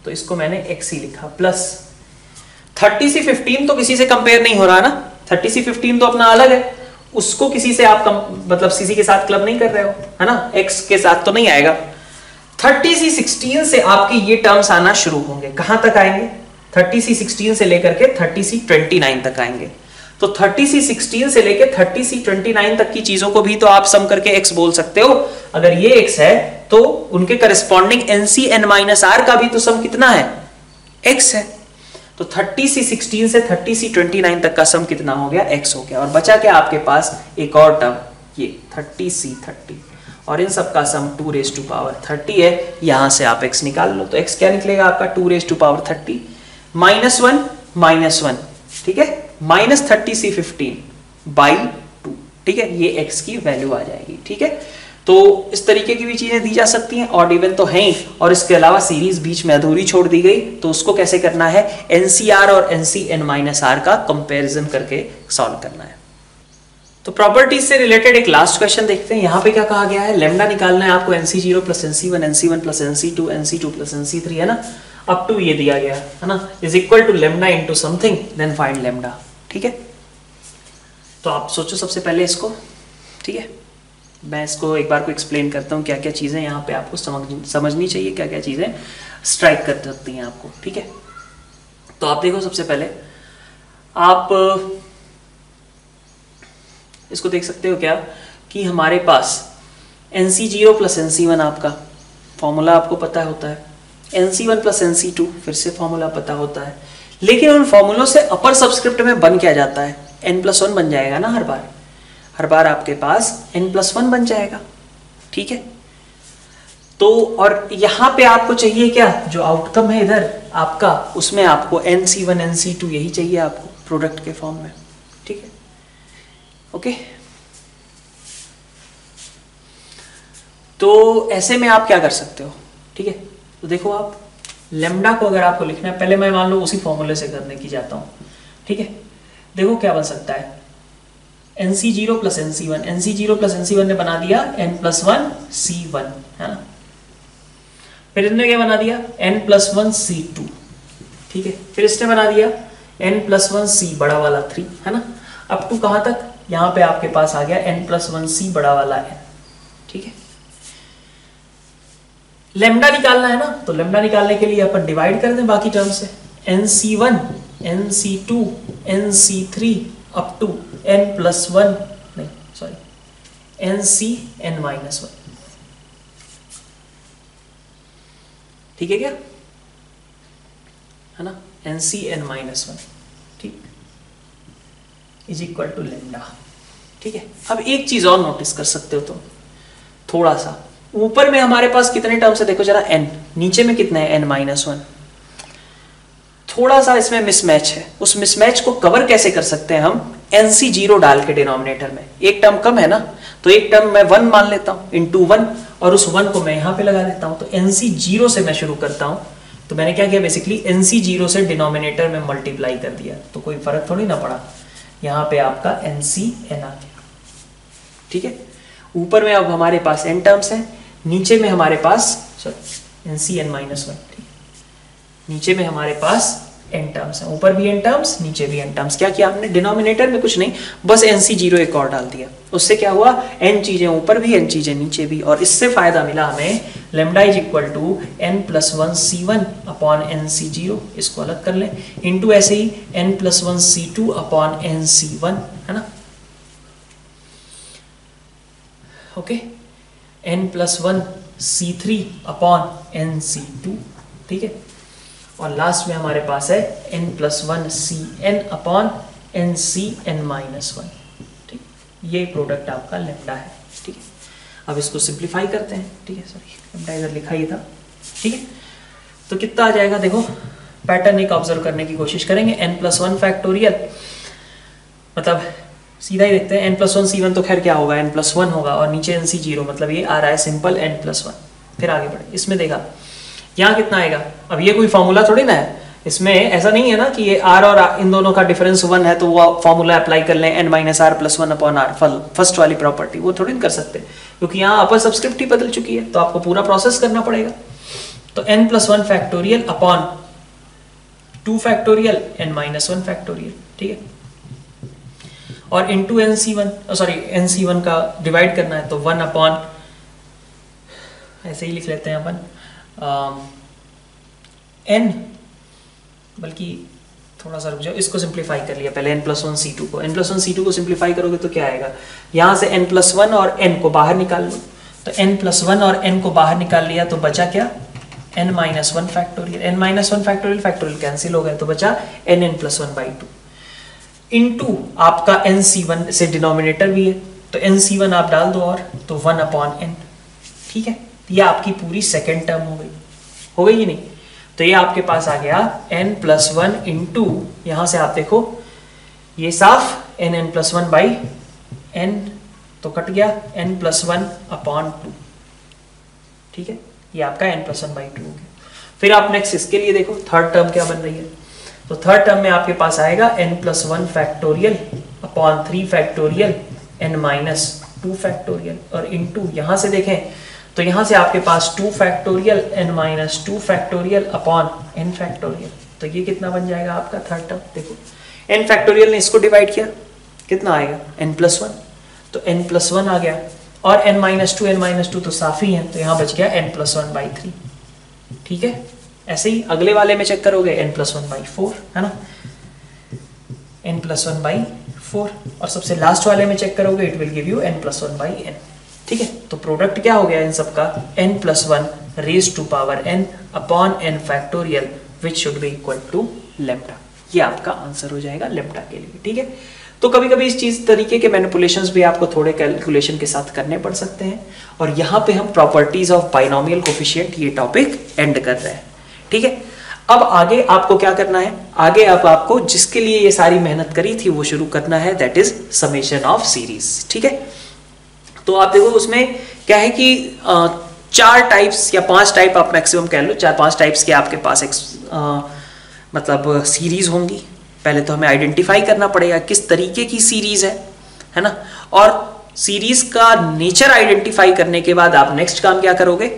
तो इसको मैंने x ही लिखा, प्लस 30C15 तो किसी से कंपेयर नहीं हो रहा ना, 30C15 तो अपना अलग है, उसको किसी से आप मतलब किसी के साथ क्लब नहीं कर रहे हो, है ना, x के साथ तो नहीं आएगा। 30C16 से आपके ये टर्म्स आना शुरू होंगे, कहां तक आएंगे? 30C16 से लेकर के 30C29 तक आएंगे। तो 30C16 से लेके 30C29 तक की चीजों को भी तो आप सम करके x बोल सकते हो। अगर ये x है तो उनके करस्पॉन्डिंग NCN-R का भी तो सम कितना है? x है। तो 30C16 से 30C29 तक का सम कितना हो गया? x हो गया। और बचा क्या आपके पास? एक और टर्म, ये 30C30, और इन सब का सम 2 raised to power 30 है। यहां से आप x निकाल लो, तो x क्या निकलेगा आपका? 2 raised to power 30 -1, ठीक है, -30C15 by 2, ठीक है, ये x की वैल्यू आ जाएगी, ठीक है। तो इस तरीके की भी चीजें दी जा सकती हैं, ऑड इवन तो है ही, और इसके अलावा सीरीज बीच में अधूरी छोड़ दी गई, तो उसको कैसे करना है? NCR और NCN-R का कंपैरिजन करके सॉल्व करना है। तो प्रॉपर्टीज से रिलेटेड एक लास्ट क्वेश्चन देखते हैं। यहाँ पे क्या कहा गया है? लेमडा निकालना है आपको, NC0 + NC1, NC1 + NC2, NC2 + NC3, है ना, अप टू ये दिया गया है ना, is equal to lambda into something, then find lambda, ठीक है। तो आप सोचो सबसे पहले इसको, ठीक है, मैं इसको एक बार को एक्सप्लेन करता हूँ क्या क्या चीजें यहाँ पे आपको समझनी चाहिए, क्या क्या चीजें स्ट्राइक कर सकती हैं आपको, ठीक है। तो आप देखो सबसे पहले आप इसको देख सकते हो क्या कि हमारे पास NC0 + NC1 आपका फॉर्मूला आपको पता होता है, NC1 + NC2 फिर से फॉर्मूला पता होता है, लेकिन उन फॉर्मूलों से अपर सबस्क्रिप्ट में बन क्या जाता है? n+1 बन जाएगा ना, हर बार आपके पास n+1 बन जाएगा, ठीक है। तो और यहां पे आपको चाहिए क्या? जो आउटकम है इधर आपका, उसमें आपको NC1 NC2 यही चाहिए आपको प्रोडक्ट के फॉर्म में, ठीक है, ओके। तो ऐसे में आप क्या कर सकते हो, ठीक है। तो देखो आप लेमडा को अगर आपको लिखना है, पहले मैं मान लो उसी फॉर्मूले से करने की जाता हूं, ठीक है। देखो क्या बन सकता है, NC0 plus NC1, NC0 plus NC1 ने बना दिया N+1 C1, है ना। फिर इसने क्या बना दिया N+1 C2, ठीक है। फिर इसने बना दिया N+1 C बड़ा वाला 3, है ना। अप टू कहां तक, यहां पे आपके पास आ गया N+1 C बड़ा वाला n, ठीक है। लेमडा निकालना है ना, तो लेमडा निकालने के लिए अपन डिवाइड कर दें बाकी टर्म से, NC1 NC2 NC3 up to N+1 नहीं सॉरी NCn-1, ठीक है क्या, है ना। NCn-1, ठीक, इज इक्वल टू लेमडा, ठीक है। अब एक चीज और नोटिस कर सकते हो तुम, थोड़ा सा ऊपर में हमारे पास कितने टर्म्स है देखो जरा, n, नीचे में कितने हैं n-1, थोड़ा सा इसमें मिसमैच है। उस मिसमैच को कवर कैसे कर सकते हैं हम, NC0 डाल के डिनोमिनेटर में, एक टर्म कम है ना, तो एक टर्म मैं 1 मान लेता हूं इंटू 1, और उस 1 को मैं यहां पे लगा देता हूं। तो NC0 से मैं शुरू करता हूं, तो मैंने क्या किया बेसिकली NC0 से डिनोमिनेटर में मल्टीप्लाई कर दिया, तो कोई फर्क थोड़ी ना पड़ा, यहां पे आपका NCn आ गया, ठीक है। ऊपर में अब हमारे पास n टर्म्स हैं, नीचे में हमारे पास सॉरी NCn-1, ठीक, नीचे में हमारे पास n टर्म्स हैं, ऊपर भी n टर्म्स नीचे भी n टर्म्स। क्या किया हमने, डिनोमिनेटर में कुछ नहीं, बस NC0 एक और डाल दिया, उससे क्या हुआ, n चीजें ऊपर भी n चीजें नीचे भी, और इससे फायदा मिला हमें lambda is equal to N+1 C1 upon NC0, इसको अलग कर लें, इंटू ऐसे ही N+1 C2 अपॉन NC1, है ना, okay, N+1 C3 upon NC2, ठीक है, और लास्ट में हमारे पास है N+1 Cn अपॉन NCn-1, ठीक, ये प्रोडक्ट आपका लेमडा है, ठीक है। अब इसको सिंप्लीफाई करते हैं, ठीक है, सॉरी लेमडा इधर लिखा ही था, ठीक है। तो कितना आ जाएगा देखो, पैटर्न एक ऑब्जर्व करने की कोशिश करेंगे, N+1 फैक्टोरियल, मतलब सीधा ही देखते हैं, N+1 C1 तो खैर क्या होगा, N+1 होगा, और नीचे NC0, मतलब ये आ रहा है सिंपल N+1। फिर आगे बढ़े, इसमें देखा यहाँ कितना आएगा, अब ये कोई फॉर्मूला थोड़ी ना है, इसमें ऐसा नहीं है ना कि ये r और इन दोनों का डिफरेंस 1 है तो वो फॉर्मूला अप्लाई कर लें n-r+1 अपॉन r, फर्स्ट वाली प्रॉपर्टी, वो थोड़ी कर सकते, क्योंकि यहाँ अपर सब्सक्रिप्ट ही बदल चुकी है, तो आपको पूरा प्रोसेस करना पड़ेगा। तो N+1 factorial upon 2 factorial n-1 factorial, ठीक है, और इंटू NC1 का डिवाइड करना है, तो 1 अपॉन, ऐसे ही लिख लेते हैं अपन, n, बल्कि थोड़ा सा रुक जाओ, इसको सिंप्लीफाई कर लिया पहले N+1 C2 को, N+1 C2 को सिंप्लीफाई करोगे तो क्या आएगा, यहाँ से N+1 और n को बाहर निकाल लो, तो N+1 और n को बाहर निकाल लिया तो बचा क्या, n-1 factorial, n-1 factorial cancel हो गया, तो बचा nn+1/2 इंटू आपका NC1 से डिनोमिनेटर भी है, तो NC1 आप डाल दो, और तो 1 अपॉन n, ठीक है। ये आपकी पूरी सेकेंड टर्म हो गई कि नहीं, तो ये आपके पास आ गया n+1 इंटू, यहां से आप देखो ये साफ nn+1/n, तो कट गया n+1 अपॉन 2, ठीक है, ये आपका n+1/2 हो गया। फिर आप नेक्स्ट इसके लिए देखो, थर्ड टर्म क्या बन रही है, तो थर्ड टर्म में आपके पास आएगा n+1 factorial upon 3 factorial n-2 factorial, और इंटू यहां से देखें तो यहां से आपके पास 2 factorial n-2 factorial upon n factorial, तो ये कितना बन जाएगा आपका थर्ड टर्म, देखो n फैक्टोरियल ने इसको डिवाइड किया, कितना आएगा n+1, तो n+1 आ गया, और n-2 तो साफी है, तो यहां बच गया n+1/3, ठीक है। ऐसे ही अगले वाले में चेक करोगे n+1/4, है ना, n+1/4, और सबसे लास्ट वाले में चेक करोगे it will give you n+1/n, ठीक है। तो प्रोडक्ट क्या हो गया इन सबका, n+1 raise to power n upon n factorial which should be equal to lambda, ये आपका आंसर हो जाएगा लेम्डा के लिए, ठीक है। तो कभी कभी इस चीज तरीके के मैनिपुलेशंस भी आपको थोड़े कैलकुलेशन के साथ करने पड़ सकते हैं, और यहाँ पे हम प्रॉपर्टीज ऑफ बाइनोमियल कोफिशिएंट ये टॉपिक एंड कर रहे हैं, ठीक है। अब आगे आपको क्या करना है, आगे अब आपको जिसके लिए ये सारी मेहनत करी थी वो शुरू करना है, that is summation of series, ठीक है। तो आप देखो उसमें क्या है कि 4 टाइप्स या 5 टाइप आप मैक्सिमम कह लो, 4-5 टाइप्स के आपके पास मतलब सीरीज होंगी, पहले तो हमें आइडेंटिफाई करना पड़ेगा किस तरीके की सीरीज है ना, और सीरीज का नेचर आइडेंटिफाई करने के बाद आप नेक्स्ट काम क्या करोगे,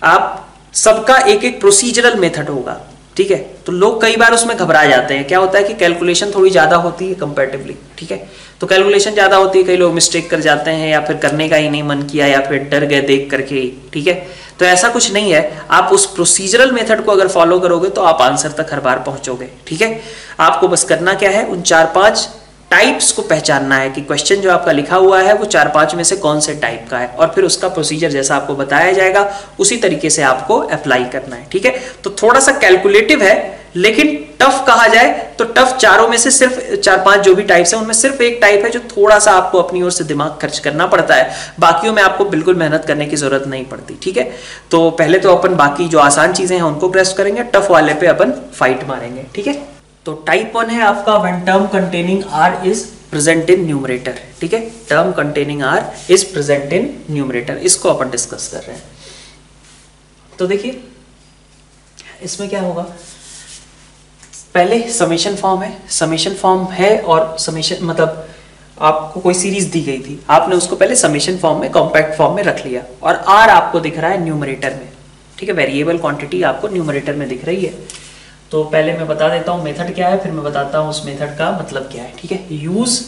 आप सबका एक एक प्रोसीजरल मेथड होगा, ठीक है। तो लोग कई बार उसमें घबरा जाते हैं, क्या होता है कि कैलकुलेशन थोड़ी ज्यादा होती है कंपैरेटिवली, ठीक है। तो कैलकुलेशन ज्यादा होती है, कई लोग मिस्टेक कर जाते हैं या फिर करने का ही नहीं मन किया या फिर डर गए देख करके, ठीक है। तो ऐसा कुछ नहीं है, आप उस प्रोसीजरल मेथड को अगर फॉलो करोगे तो आप आंसर तक हर बार पहुंचोगे, ठीक है। आपको बस करना क्या है, उन 4-5 टाइप्स को पहचानना है कि क्वेश्चन जो आपका लिखा हुआ है वो 4-5 में से कौन से टाइप का है, और फिर उसका प्रोसीजर जैसा आपको बताया जाएगा उसी तरीके से आपको अप्लाई करना है, ठीक है। तो थोड़ा सा कैलकुलेटिव है, लेकिन टफ कहा जाए तो टफ चारों में से सिर्फ 4-5 जो भी टाइप्स हैं उनमें सिर्फ एक टाइप है जो थोड़ा सा आपको अपनी ओर से दिमाग खर्च करना पड़ता है, बाकियों में आपको बिल्कुल मेहनत करने की जरूरत नहीं पड़ती, ठीक है। तो पहले तो अपन बाकी जो आसान चीजें हैं उनको ग्रेस्प करेंगे, टफ वाले पे अपन फाइट मारेंगे, ठीक है। तो टाइप 1 है आपका when term containing R is present in numerator, ठीक है। Term containing R is present in numerator, इसको अपन डिस्कस कर रहे हैं। तो देखिए इसमें क्या होगा, पहले समेशन फॉर्म है, समेशन फॉर्म है और समेशन मतलब आपको कोई सीरीज दी गई थी, आपने उसको पहले समेशन फॉर्म में कॉम्पैक्ट फॉर्म में रख लिया और आर आपको दिख रहा है न्यूमरेटर में, ठीक है। वेरिएबल क्वांटिटी आपको न्यूमरेटर में दिख रही है। तो पहले मैं बता देता हूँ मेथड क्या है, फिर मैं बताता हूँ उस मेथड का मतलब क्या है, ठीक है। Use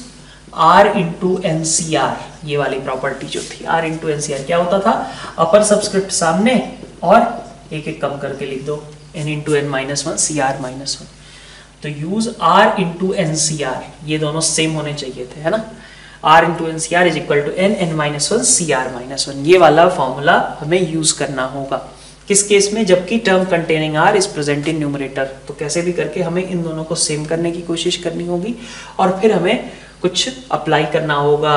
are into N C are, ये वाली प्रॉपर्टी जो थी R into N C R, क्या होता था, अपर सबस्क्रिप्ट सामने और एक एक कम करके लिख दो, n into N minus one C are minus one. तो use are into N C are, ये दोनों सेम होने चाहिए थे, है ना। R into N C r is equal to n n minus one C are minus one, ये वाला फॉर्मूला हमें यूज करना होगा। किस केस में, जबकि term containing R is present in numerator. तो कैसे भी करके हमें इन दोनों को सेम करने की कोशिश करनी होगी और फिर हमें कुछ अप्लाई करना होगा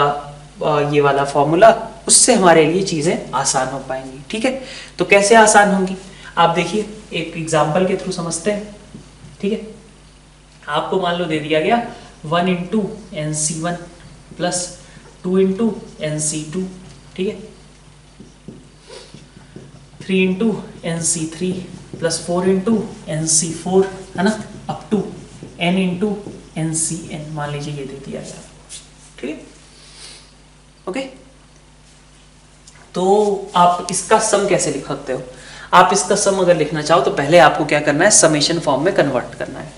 ये वाला फॉर्मूला, उससे हमारे लिए चीजें आसान हो पाएंगी, ठीक है। तो कैसे आसान होंगी आप देखिए, एक एग्जाम्पल के थ्रू समझते हैं, ठीक है। आपको मान लो दे दिया गया 1 into N C one plus 2 into N C two, ठीक है, 3 into N C three plus 4 into N C four, है ना, up to n into N C N, मान लीजिए ये दे दिया गया, ठीक है, ओके। तो आप इसका सम कैसे लिख सकते हो, आप इसका सम अगर लिखना चाहो तो पहले आपको क्या करना है, समेशन फॉर्म में कन्वर्ट करना है।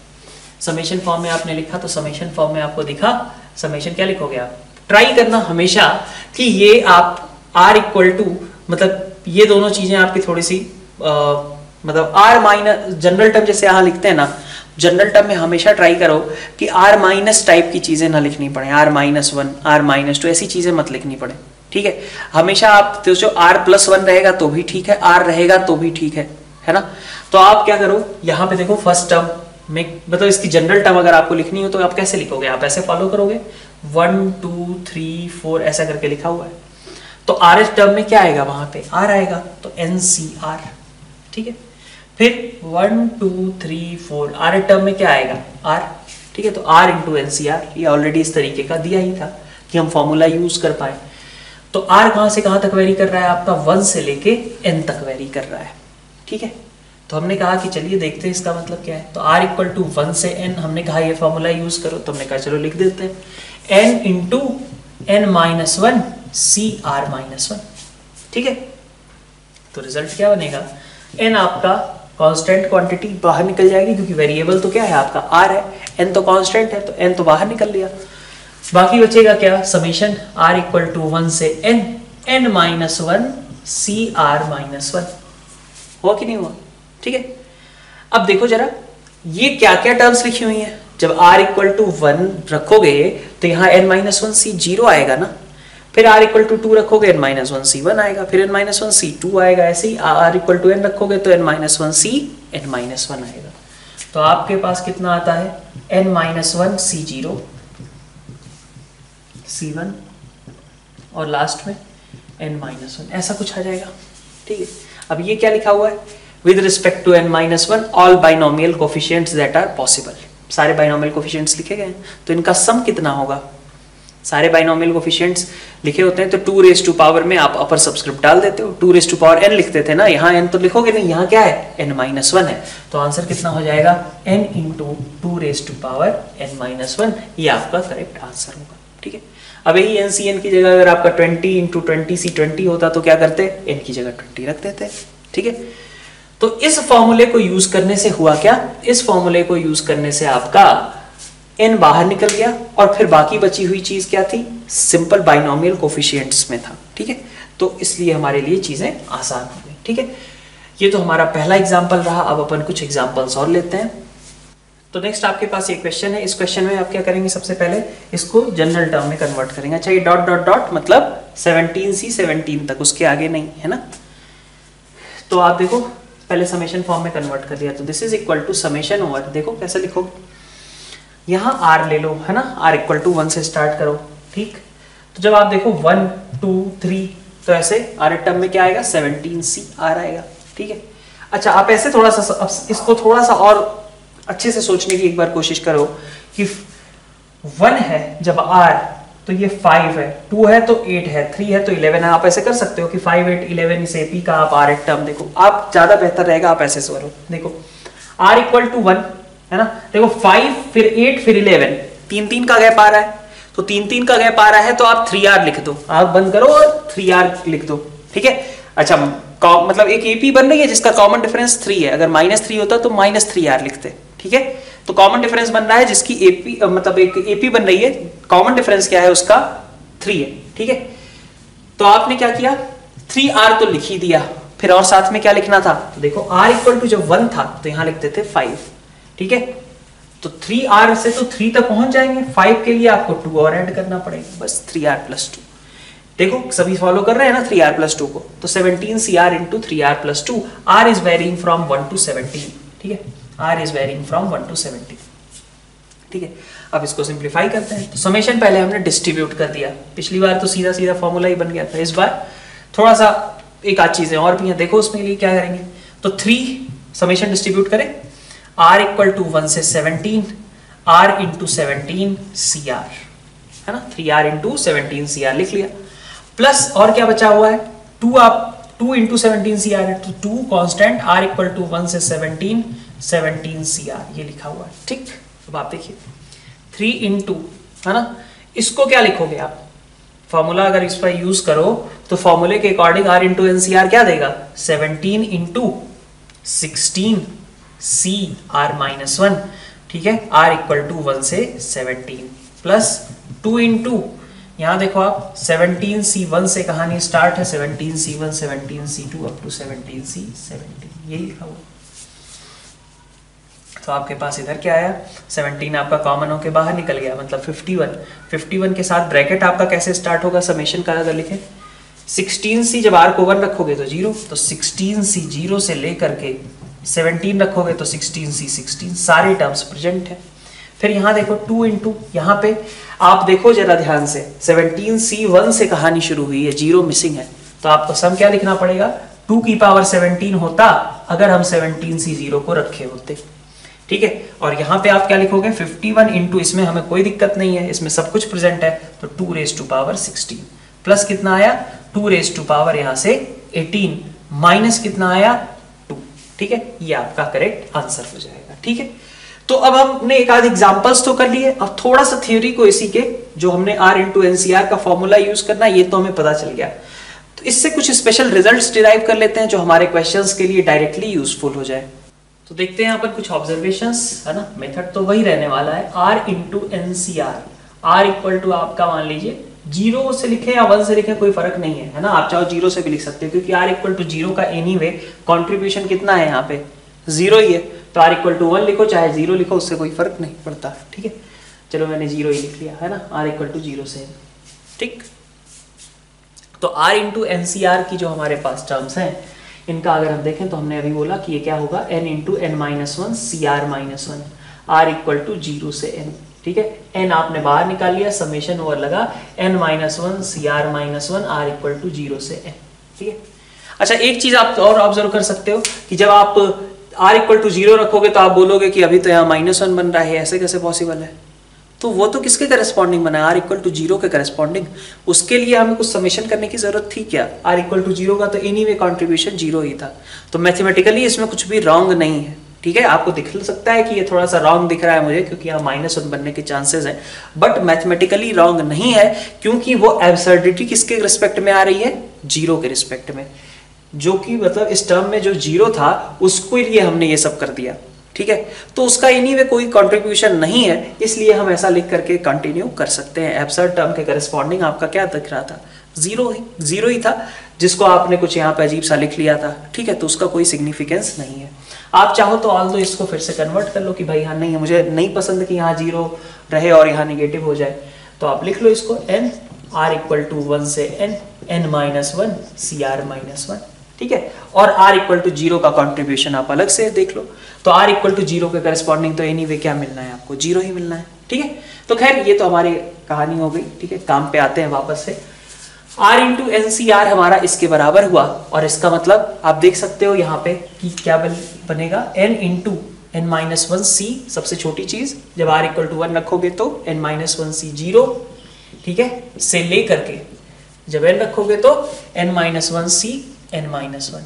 समेशन फॉर्म में आपने लिखा तो समेशन फॉर्म में आपको दिखा, समेशन क्या लिखोगे आप, ट्राई करना हमेशा कि ये आप r इक्वल टू, मतलब ये दोनों चीजें आपकी थोड़ी सी मतलब r माइनस, जनरल टर्म जैसे यहाँ लिखते हैं ना, जनरल टर्म में हमेशा ट्राई करो कि r माइनस टाइप की चीजें ना लिखनी पड़े, r minus one, r minus two, ऐसी चीजें मत लिखनी पड़े, ठीक है। हमेशा आप तो जो r प्लस वन रहेगा तो भी ठीक है, r रहेगा तो भी ठीक है ना। तो आप क्या करो, यहाँ पे देखो फर्स्ट टर्म में, मतलब इसकी जनरल टर्म अगर आपको लिखनी हो तो आप कैसे लिखोगे, आप ऐसे फॉलो करोगे 1 2 3 4 ऐसा करके लिखा हुआ है। तो आर एस टर्म में क्या आएगा, वहां पे आर आएगा, तो एन सी आर, ठीक है। फिर 1 2 3 4 आर एस टर्म में क्या आएगा, आर, ठीक है। तो R into N C are, ये ऑलरेडी इस तरीके का दिया ही था कि हम फॉर्मूला यूज कर पाए। तो आर कहां से कहां तक वेरी कर रहा है, आपका 1 से लेके एन तक वेरी कर रहा है, ठीक है। तो हमने कहा कि चलिए देखते हैं इसका मतलब क्या है। तो r इक्वल टू 1 से n, हमने कहा ये फॉर्मूला यूज करो, तो हमने कहा चलो लिख देते हैं n into N minus one C are minus one, ठीक है। तो रिजल्ट क्या बनेगा, n आपका कांस्टेंट क्वांटिटी बाहर निकल जाएगी, क्योंकि वेरिएबल तो क्या है आपका r है, n तो कांस्टेंट है, तो n तो बाहर निकल लिया। बाकी बचेगा क्या, समीशन r इक्वल टू 1 से n n minus one C are minus one, हुआ कि नहीं हुआ, ठीक है। अब देखो जरा ये क्या क्या टर्म्स लिखी हुई हैं, जब r इक्वल टू 1 रखोगे तो यहाँ n माइनस वन सी 0 आएगा ना, फिर r इक्वल टू 2 रखोगे n माइनस वन सी 1 आएगा, फिर n माइनस वन सी 2 आएगा, ऐसे ही r इक्वल टू n रखोगे तो n माइनस वन सी n माइनस वन आएगा। तो आपके पास कितना आता है, n माइनस वन सी 0 सी 1 और लास्ट में n माइनस वन, ऐसा कुछ आ जाएगा, ठीक है। अब ये क्या लिखा हुआ है, with respect to n minus one all binomial coefficients that are possible, सारे बाइनोमियल कोफिशिएंट्स लिखे गए हैं। तो इनका सम कितना होगा, सारे बाइनोमियल कोफिशिएंट्स लिखे होते हैं तो 2 रेज़ टू पावर में आप अपर सबस्क्रिप्ट डाल देते हो, 2 रेज़ टू पावर n लिखते थे ना, यहाँ n तो लिखोगे नहीं, यहाँ क्या है n-1 है, तो आंसर कितना हो जाएगा n into 2 raise to power n-1, ये आपका करेक्ट आंसर होगा। ठीक है, अब यही NCN की जगह अगर आपका 20 इंटू 20C20 होता तो क्या करते, n की जगह 20 रख देते। ठीक है, तो इस फॉर्मूले को यूज करने से हुआ क्या, इस फॉर्मूले को यूज करने से आपका n बाहर निकल गया और फिर बाकी बची हुई चीज क्या थी, सिंपल बाइनोमियल कोफिशिएंट्स में था। ठीक है, तो इसलिए हमारे लिए चीजें आसान हो गई। ठीक है, ये तो हमारा पहला एग्जांपल रहा। अब अपन कुछ एग्जांपल्स और लेते हैं। तो नेक्स्ट आपके पास ये क्वेश्चन है, इस क्वेश्चन में आप क्या करेंगे, सबसे पहले इसको जनरल टर्म में कन्वर्ट करेंगे। अच्छा, ये डॉट डॉट डॉट मतलब 17C 17 तक, उसके आगे नहीं है ना। तो आप देखो पहले समेशन फॉर्म में कन्वर्ट कर दिया, तो this is equal to summation over, देखो कैसे लिखोगे, यहाँ r ले लो है ना, r इक्वल टू 1 से स्टार्ट करो। ठीक, तो जब आप देखो 1 2 3 तो ऐसे r टर्म में क्या आएगा, 17C r आएगा। ठीक है, अच्छा आप ऐसे थोड़ा सा इसको थोड़ा सा और अच्छे से सोचने की एक बार कोशिश करो कि 1 है जब r तो ये 5 है, 2 है तो 8 है, 3 है तो 11 है। आप ऐसे कर सकते हो कि 5 8 11 इस AP का आप r टर्म देखो, आप ज्यादा बेहतर रहेगा आप ऐसे करो। देखो r इक्वल टू 1 है ना, देखो 5 फिर 8 फिर 11, 3 का गैप आ रहा है, तो 3 का गैप आ रहा है तो आप 3r लिख दो, आप बंद करो और 3r लिख दो। ठीक है, अच्छा मतलब एक AP बन रही है जिसका कॉमन डिफरेंस 3 है, अगर -3 होता तो -3r लिखते। ठीक है, तो कॉमन डिफरेंस बन रहा है जिसकी AP मतलब एक AP बन रही है, कॉमन डिफरेंस क्या है उसका 3 है। ठीक है, तो आपने क्या किया, 3r तो लिख ही दिया, फिर और साथ में क्या लिखना था, तो देखो r इक्वल टू जब 1 था तो यहां लिखते थे 5। ठीक है, तो 3r से तो 3 तक पहुंच जाएंगे, 5 के लिए आपको 2 और ऐड करना पड़ेगा, बस 3r प्लस 2। देखो सभी फॉलो कर रहे हैं ना 3r प्लस 2 को, तो 17CR into 3r plus 2, r is varying from 1 to 17। ठीक है, r is varying from 1 to 17। ठीक है, अब इसको सिंप्लीफाई करते हैं। तो समेशन पहले हमने डिस्ट्रीब्यूट कर दिया, पिछली बार तो सीधा सीधा फॉर्मूला ही बन गया था, इस बार थोड़ा सा एक आध चीजें और भी हैं, देखो उसमें लिए क्या करेंगे। तो 3 समेशन डिस्ट्रीब्यूट करें, r इक्वल टू 1 से 17, r इंटू 17 CR है ना, 3r इंटू 17 CR लिख लिया, प्लस और क्या बचा हुआ है 2, आप 2 इंटू 17 CR है तो 2 कॉन्स्टेंट, r इक्वल टू 1 से 17 CR ये लिखा हुआ है। ठीक, अब आप देखिए 3 इंटू है ना, इसको क्या लिखोगे आप, फॉर्मूला अगर इस पर यूज करो तो फॉर्मूले के अकॉर्डिंग r इंटू NCR क्या देगा, 17 इंटू 16 CR-1। ठीक है, r इक्वल टू 1 से 17 प्लस 2 इंटू, यहां देखो आप 17C1 से कहानी स्टार्ट है, 17C1 17C2 up to 17C17 यही लिखा हुआ। तो आपके पास इधर क्या आया, 17 आपका कॉमन होके बाहर निकल गया, मतलब 51 के साथ ब्रैकेट आपका कैसे स्टार्ट होगा समेशन का, अगर लिखे 16C जब r को 1 रखोगे तो 0, तो 16C 0 से लेकर के 17 रखोगे तो 16C 16, सारे टर्म्स प्रेजेंट है। फिर यहाँ देखो 2 इंटू, यहाँ पे आप देखो जरा ध्यान से, 17C1 से कहानी शुरू हुई है, 0 मिसिंग है, तो आपको सम क्या लिखना पड़ेगा, 2 की पावर 17 होता अगर हम 17C0 को रखे होते। ठीक है, और यहाँ पे आप क्या लिखोगे 51 इंटू, इसमें हमें कोई दिक्कत नहीं है, इसमें सब कुछ प्रेजेंट है, तो 2 रेज़ टू पावर 16 प्लस कितना आया 2 रेज़ टू पावर यहाँ से 18 माइनस कितना आया 2। ठीक है, ये आपका करेक्ट आंसर हो जाएगा। ठीक है, तो अब हमने एक आध एग्जांपल्स तो कर लिए, अब थोड़ा सा थ्योरी को इसी के जो हमने r इंटू NCR का फॉर्मूला यूज करना ये तो हमें पता चल गया, तो इससे कुछ स्पेशल रिजल्ट्स डिराइव कर लेते हैं जो हमारे क्वेश्चंस के लिए डायरेक्टली यूजफुल हो जाए। तो देखते हैं यहाँ पर कुछ ऑब्जर्वेशंस है ना, मेथड तो वही रहने वाला है, r into NCR, r equal to आपका मान लीजिए 0 से लिखे या 1 से लिखे कोई फर्क नहीं है ना, आप चाहो 0 से भी लिख सकते हो क्योंकि r इक्वल टू 0 का एनीवे कंट्रीब्यूशन कितना है यहाँ पे 0 ही है, तो r इक्वल टू 1 लिखो चाहे 0 लिखो उससे कोई फर्क नहीं पड़ता। ठीक है, चलो मैंने 0 ही लिख लिया है ना, r इक्वल टू 0 से। ठीक, तो r इंटू NCR की जो हमारे पास टर्म्स हैं इनका अगर हम देखें तो हमने अभी बोला कि ये क्या होगा n into n-1 CR-1, r equal to 0 से n। ठीक है, n आपने बाहर निकाल लिया, समेशन ओवर लगा n-1 CR-1 r equal to 0 से n। ठीक है, अच्छा एक चीज आप और ऑब्जर्व कर सकते हो कि जब आप r इक्वल टू 0 रखोगे तो आप बोलोगे कि अभी तो यहाँ -1 बन रहा है, ऐसे कैसे पॉसिबल है, तो वो तो किसके करस्पॉन्डिंग बना है, आर इक्वल टू 0 के करस्पॉन्डिंग। उसके लिए हमें कुछ समेशन करने की जरूरत थी क्या, आर इक्वल टू 0 का तो एनीवे कंट्रीब्यूशन 0 ही था, तो मैथमेटिकली इसमें कुछ भी रॉन्ग नहीं है। ठीक है, आपको दिख सकता है कि ये थोड़ा सा रॉन्ग दिख रहा है मुझे क्योंकि यहाँ -1 बनने के चांसेस हैं, बट मैथमेटिकली रॉन्ग नहीं है क्योंकि वो एब्सर्डिटी किसके रिस्पेक्ट में आ रही है, 0 के रिस्पेक्ट में, जो कि मतलब इस टर्म में जो 0 था उसके लिए हमने ये सब कर दिया। ठीक है, तो उसका एनीवे कोई कंट्रीब्यूशन नहीं है, इसलिए हम ऐसा लिख करके कंटिन्यू कर सकते हैं। एब्सर्ड टर्म के करस्पॉन्डिंग आपका क्या दिख रहा था, 0 ही था, जिसको आपने कुछ यहाँ पे अजीब सा लिख लिया था। ठीक है, तो उसका कोई सिग्निफिकेंस नहीं है। आप चाहो तो ऑल दो इसको फिर से कन्वर्ट कर लो कि भाई यहाँ नहीं है, मुझे नहीं पसंद कि यहाँ 0 रहे और यहाँ निगेटिव हो जाए, तो आप लिख लो इसको n r इक्वल टू 1 से n -1 cr -1। ठीक है, और r इक्वल टू 0 का कंट्रीब्यूशन आप अलग से देख लो, तो r इक्वल टू 0 के करस्पॉन्डिंग तो एनीवे क्या मिलना है आपको, 0 ही मिलना है। ठीक है, तो खैर ये तो हमारी कहानी हो गई। ठीक है, काम पे आते हैं वापस से। r इंटू NCR हमारा इसके बराबर हुआ, और इसका मतलब आप देख सकते हो यहाँ पे कि क्या बनेगा, n इंटू n-1c सबसे छोटी चीज, जब r इक्वल टू 1 रखोगे तो n-1c 0, ठीक है, से ले करके जब n रखोगे तो n-1c n-1,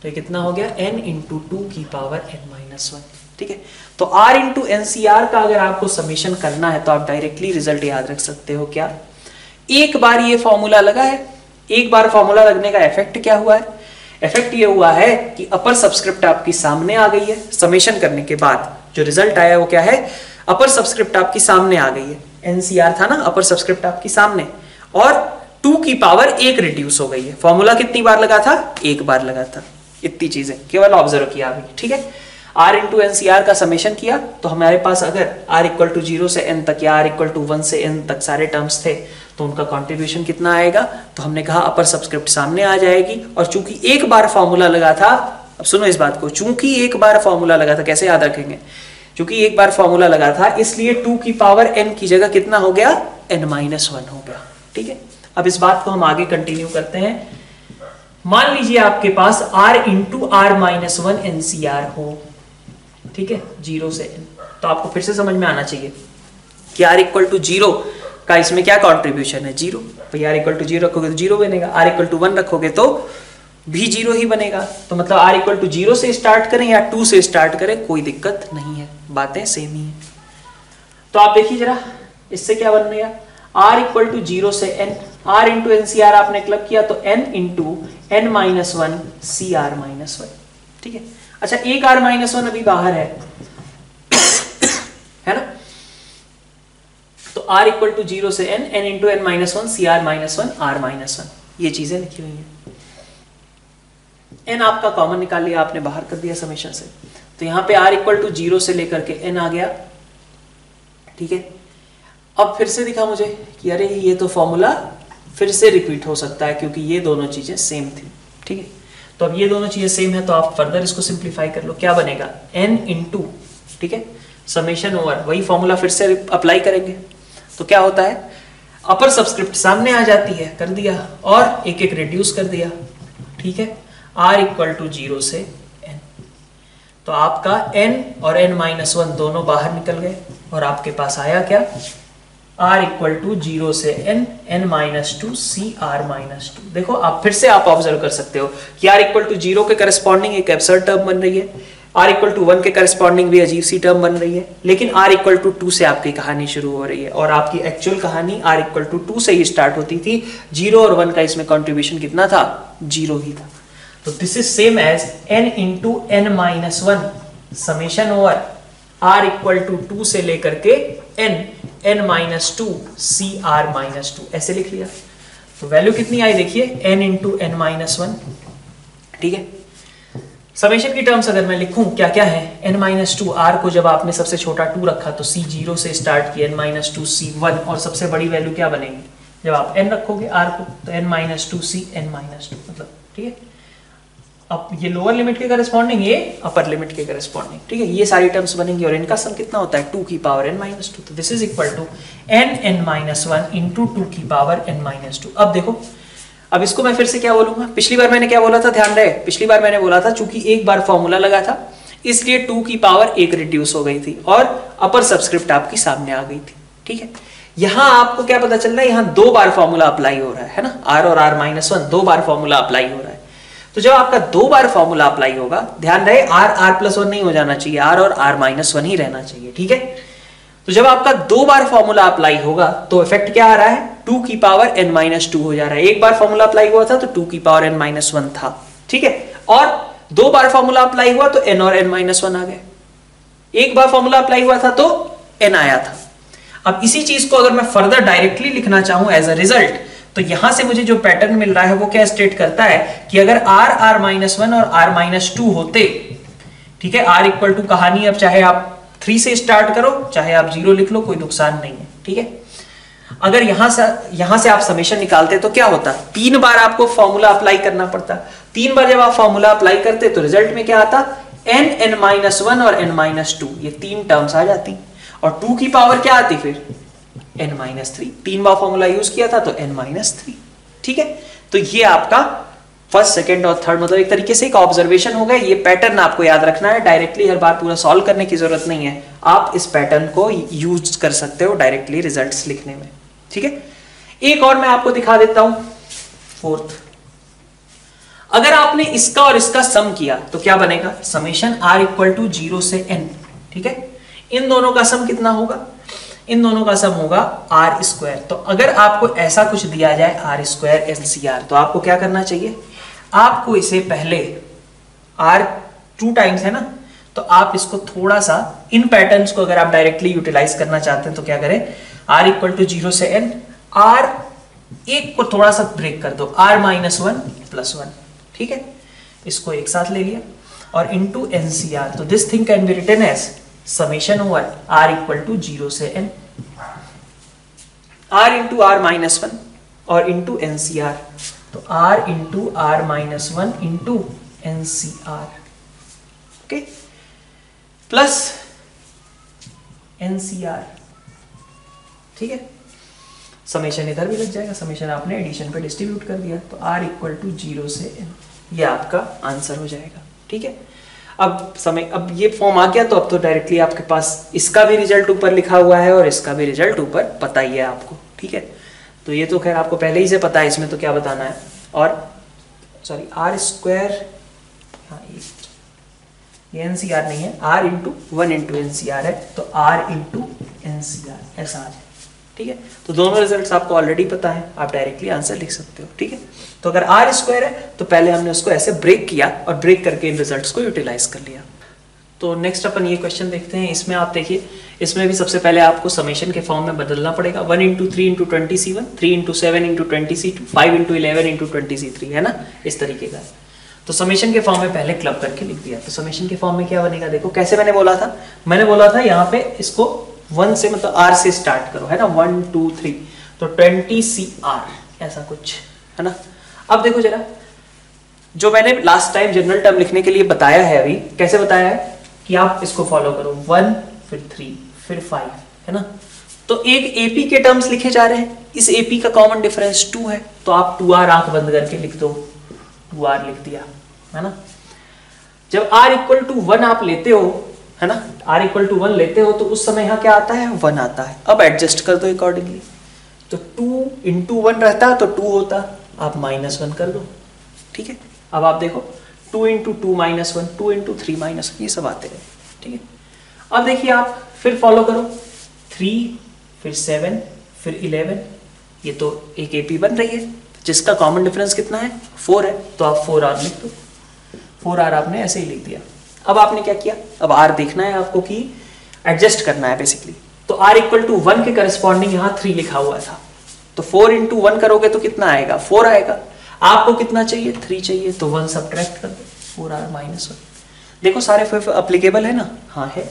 तो ये कितना हो गया, n इंटू 2 की पावर n-1। ठीक है, तो r इंटू NCR का अगर आपको समेशन करना है तो आप डायरेक्टली रिजल्ट याद रख सकते हो। क्या, एक बार ये फॉर्मूला लगा है, एक बार फॉर्मूला लगने का इफेक्ट क्या हुआ है, इफेक्ट ये हुआ है कि अपर सबस्क्रिप्ट आपकी सामने आ गई है, समेशन करने के बाद जो रिजल्ट आया वो क्या है, अपर सबस्क्रिप्ट आपकी सामने आ गई है। NCR था ना, अपर सबस्क्रिप्ट आपकी सामने, और 2 की पावर 1 रिड्यूस हो गई है। फॉर्मूला कितनी बार लगा था, एक बार लगा था। इतनी चीजें केवल ऑब्जर्व किया अभी। ठीक है, r इंटू NCR का समेशन किया तो हमारे पास अगर r इक्वल टू 0 से n तक या r इक्वल टू 1 से n तक सारे टर्म्स थे तो उनका कंट्रीब्यूशन कितना आएगा, तो हमने कहा अपर सबस्क्रिप्ट सामने आ जाएगी। और चूंकि एक बार फॉर्मूला लगा था, अब सुनो इस बात को, चूंकि एक बार फॉर्मूला लगा था, कैसे याद रखेंगे, चूंकि एक बार फॉर्मूला लगा था इसलिए 2 की पावर n की जगह कितना हो गया, n-1 हो गया। ठीक है, अब इस बात को हम आगे कंटिन्यू करते हैं। मान लीजिए आपके पास r इंटू r-1 NCR हो, ठीक है, 0 से n, तो आपको फिर से समझ में आना चाहिए कि r इक्वल टू 0 का इसमें क्या कंट्रीब्यूशन है, 0। भाई r इक्वल टू 0 रखोगे तो 0 बनेगा, r इक्वल टू 1 रखोगे तो भी 0 ही बनेगा। तो मतलब r इक्वल टू 0 से स्टार्ट करें या 2 से स्टार्ट करें कोई दिक्कत नहीं है, बातें सेम ही है। तो आप देखिए जरा इससे क्या बन गया, r इक्वल टू 0 से n, r इंटू NCR आपने क्लब किया तो n इंटू n-1 CR -1। ठीक है, अच्छा एक r-1 अभी बाहर है ना, तो r इक्वल टू 0 से n, n into n-1 CR -1 r-1, ये चीजें लिखी हुई हैं। n आपका कॉमन निकाल लिया आपने, बाहर कर दिया समेशन से, तो यहाँ पे r इक्वल टू 0 से लेकर के n आ गया। ठीक है, अब फिर से दिखा मुझे कि अरे ये तो फॉर्मूला फिर से रिपीट हो सकता है क्योंकि ये दोनों चीजें सेम थी। ठीक है, तो अब ये दोनों चीजें सेम है तो आप फर्दर इसको सिंप्लीफाई कर लो, क्या बनेगा, n इंटू, ठीक है, समेशन ओवर, वही फॉर्मूला फिर से अप्लाई करेंगे तो क्या होता है, अपर सबस्क्रिप्ट सामने आ जाती है, कर दिया, और एक एक रिड्यूस कर दिया। ठीक है, r इक्वल टू 0 से n, तो आपका n और n-1 दोनों बाहर निकल गए और आपके पास आया क्या, r इक्वल टू 0 से n, n-2 CR -2। देखो आप फिर से आप ऑब्जर्व कर सकते हो कि r इक्वल टू 0 के करस्पॉन्डिंग एक एब्सर्ड टर्म बन रही है, r इक्वल टू 1 के करस्पॉन्डिंग भी अजीब सी टर्म बन रही है, लेकिन r इक्वल टू 2 से आपकी कहानी शुरू हो रही है और आपकी एक्चुअल कहानी r इक्वल टू 2 से ही स्टार्ट होती थी। 0 और 1 का इसमें कंट्रीब्यूशन कितना था, 0 ही था। तो this is same as n into n-1 summation over r equal to 2 से लेकर के n-2 CR -2, ऐसे लिख लिया। तो वैल्यू कितनी आई देखिए, n इंटू n-1। ठीक है, समेशन की टर्म्स अगर मैं लिखूं क्या क्या है, n-2 r को जब आपने सबसे छोटा 2 रखा तो c 0 से स्टार्ट किया, n-2 c 1, और सबसे बड़ी वैल्यू क्या बनेगी जब आप n रखोगे r को, तो n-2 c n-2 मतलब। ठीक है, अब ये लोअर लिमिट के करस्पॉन्डिंग, ये अपर लिमिट के करस्पॉन्डिंग। ठीक है, ये सारी टर्म्स बनेंगी और इनका सम कितना होता है, 2 की पावर n-2। तो this is equal to n-1 into 2 की पावर n-2। अब देखो, अब इसको मैं फिर से क्या बोलूंगा, पिछली बार मैंने क्या बोला था, ध्यान रहे, पिछली बार मैंने बोला था चूंकि एक बार फॉर्मूला लगा था इसलिए 2 की पावर 1 रिड्यूस हो गई थी और अपर सबस्क्रिप्ट आपकी सामने आ गई थी। ठीक है। यहां आपको क्या पता चल रहा है, यहां 2 बार फॉर्मूला अप्लाई हो रहा है ना, r और r-1 2 बार फॉर्मूला अप्लाई हो रहा है। तो जब आपका 2 बार फॉर्मूला अप्लाई होगा, ध्यान रहे r+1 नहीं हो जाना चाहिए, r और r-1 ही रहना चाहिए, ठीक है। तो जब आपका 2 बार फॉर्मूला अप्लाई होगा तो इफेक्ट क्या आ रहा है, 2 की पावर n-2 हो जा रहा है। एक बार फॉर्मूला अप्लाई हुआ था तो 2 की पावर n-1 था, ठीक है। और 2 बार फॉर्मूला अप्लाई हुआ तो n और n-1 आ गए। एक बार फॉर्मूला अप्लाई हुआ था तो n आया था। अब इसी चीज को अगर मैं फर्दर डायरेक्टली लिखना चाहूं एज अ रिजल्ट, तो यहां से मुझे जो पैटर्न मिल रहा है वो क्या स्टेट करता है कि अगर r r-1 और r-2 होते, ठीक है, r इक्वल टू कहानी अब चाहे आप 3 से स्टार्ट करो चाहे आप 0 लिख लो, कोई नुकसान नहीं है, ठीक है। अगर यहां से आप समेशन निकालते तो क्या होता, 3 बार आपको फॉर्मूला अप्लाई करना पड़ता। 3 बार जब आप फॉर्मूला अप्लाई करते तो रिजल्ट में क्या आता, n-1 और n-2, ये 3 टर्म्स आ जाती और 2 की पावर क्या आती फिर n-3। 3 बार फॉर्मूला यूज किया था तो n-3, ठीक है। तो ये आपका फर्स्ट, सेकंड और थर्ड मतलब एक तरीके से एक ऑब्जर्वेशन हो गया। ये पैटर्न आपको याद रखना है, डायरेक्टली हर बार पूरा सॉल्व करने की जरूरत नहीं है, आप इस पैटर्न को यूज कर सकते हो डायरेक्टली रिजल्ट्स लिखने में, ठीक है। एक और मैं आपको दिखा देता हूं, फोर्थ। अगर आपने इसका और इसका सम किया तो क्या बनेगा, समेशन r इक्वल टू 0 से n, ठीक है। इन दोनों का सम कितना होगा, इन दोनों का सम होगा r²। तो अगर आपको ऐसा कुछ दिया जाए r² NCR, तो आपको क्या करना चाहिए, आपको इसे पहले r 2 टाइम्स है ना, तो आप इसको थोड़ा सा इन पैटर्न्स को अगर आप डायरेक्टली यूटिलाइज करना चाहते हैं तो क्या करें, r इक्वल टू 0 से n, r एक को थोड़ा सा ब्रेक कर दो, r-1+1, ठीक है, इसको एक साथ ले लिया और इनटू NCR। तो this thing can be written as summation over r equal to 0 से n, r इंटू r-1 और इंटू NCR, तो r into r-1 into NCR, okay, plus NCR, ठीक है। समेशन इधर भी लग जाएगा, समेशन आपने एडिशन पे डिस्ट्रीब्यूट कर दिया, तो r इक्वल टू 0 से n, ये आपका आंसर हो जाएगा, ठीक है। अब ये फॉर्म आ गया तो अब तो डायरेक्टली आपके पास इसका भी रिजल्ट ऊपर लिखा हुआ है और इसका भी रिजल्ट ऊपर पता ही है आपको, ठीक है। तो ये तो खैर आपको पहले ही से पता है, इसमें तो क्या बताना है। और सॉरी r², हाँ ये NCR नहीं है, r इंटू 1 इंटू NCR है, तो r इंटू NCR ऐसा आ जाए, ठीक है। तो दोनों रिजल्ट्स आपको ऑलरेडी पता है, आप डायरेक्टली आंसर लिख सकते हो, ठीक है। तो अगर r² है तो पहले हमने उसको ऐसे ब्रेक किया और ब्रेक करके इन रिजल्ट्स को यूटिलाइज कर लिया। तो नेक्स्ट अपन ये क्वेश्चन देखते हैं। इसमें आप देखिए, इसमें भी सबसे पहले आपको समेशन के फॉर्म में बदलना पड़ेगा। 1 into 3 into 20C1, 3 into 7 into 20C2, 5 into 11 into 20C3, है ना, इस तरीके का। तो समेशन के फॉर्म में पहले क्लब करके लिख दिया। तो समेशन के फॉर्म में क्या बनेगा, देखो कैसे मैंने बोला था यहाँ पे इसको 1 से मतलब r से स्टार्ट करो, है ना, 1 2 3, तो 20CR ऐसा कुछ, है ना। अब देखो जरा, जो मैंने लास्ट टाइम जनरल टर्म लिखने के लिए बताया है, अभी कैसे बताया है कि आप इसको फॉलो करो, 1 फिर 3 फिर 5, है ना। तो एक AP के टर्म्स लिखे जा रहे हैं, इस AP का कॉमन डिफरेंस 2 है, तो आप 2r आंख बंद करके लिख दो, 2r लिख दिया, है ना। जब r इक्वल टू 1 आप लेते हो, है ना, r इक्वल टू 1 लेते हो तो उस समय यहाँ क्या आता है, 1 आता है। अब एडजस्ट कर दो अकॉर्डिंगली, तो 2 इंटू 1 रहता तो 2 होता, आप -1 कर दो, ठीक है। अब आप देखो 2 इंटू 2 -1, 2 इंटू 3 -1, ये सब आते हैं, ठीक है। अब देखिए आप फिर फॉलो करो, 3 फिर 7 फिर 11, ये तो एक AP बन रही है जिसका कॉमन डिफरेंस कितना है, 4 है, तो आप 4r लिख दो, 4r आपने ऐसे ही लिख दिया। अब आपने क्या किया, अब r देखना है आपको कि एडजस्ट करना है बेसिकली। तो r इक्वल टू 1 के करस्पॉन्डिंग यहाँ 3 लिखा हुआ था, तो 4 इंटू 1 करोगे तो कितना आएगा, 4 आएगा। आपको कितना चाहिए, 3 चाहिए, तो 1 सब्ट्रैक्ट कर दो, 4r -1। देखो सारे एप्लीकेबल है ना, हाँ है।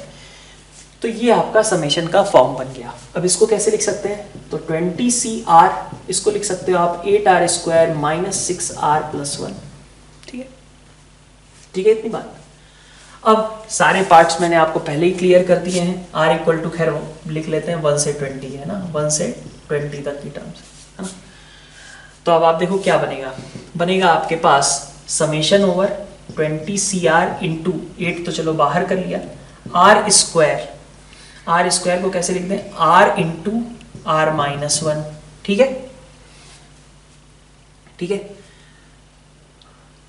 तो ये आपका समेशन का फॉर्म बन गया। अब इसको कैसे लिख सकते हैं, तो 20CR इसको लिख सकते हो आप 8r² -6r+1, ठीक है, ठीक है, इतनी बात। अब सारे पार्ट्स मैंने आपको पहले ही क्लियर कर दिए हैं। r इक्वल टू खैर लिख लेते हैं 1 से 20, है ना, 1 से 20 तक की टर्म्स, है ना। तो अब आप देखो क्या बनेगा आपके पास समेशन ओवर 20CR इंटू 8, तो चलो बाहर कर लिया, r² आर स्क्वायर को कैसे लिख दें, R into R minus one. ठीक है, ठीक है।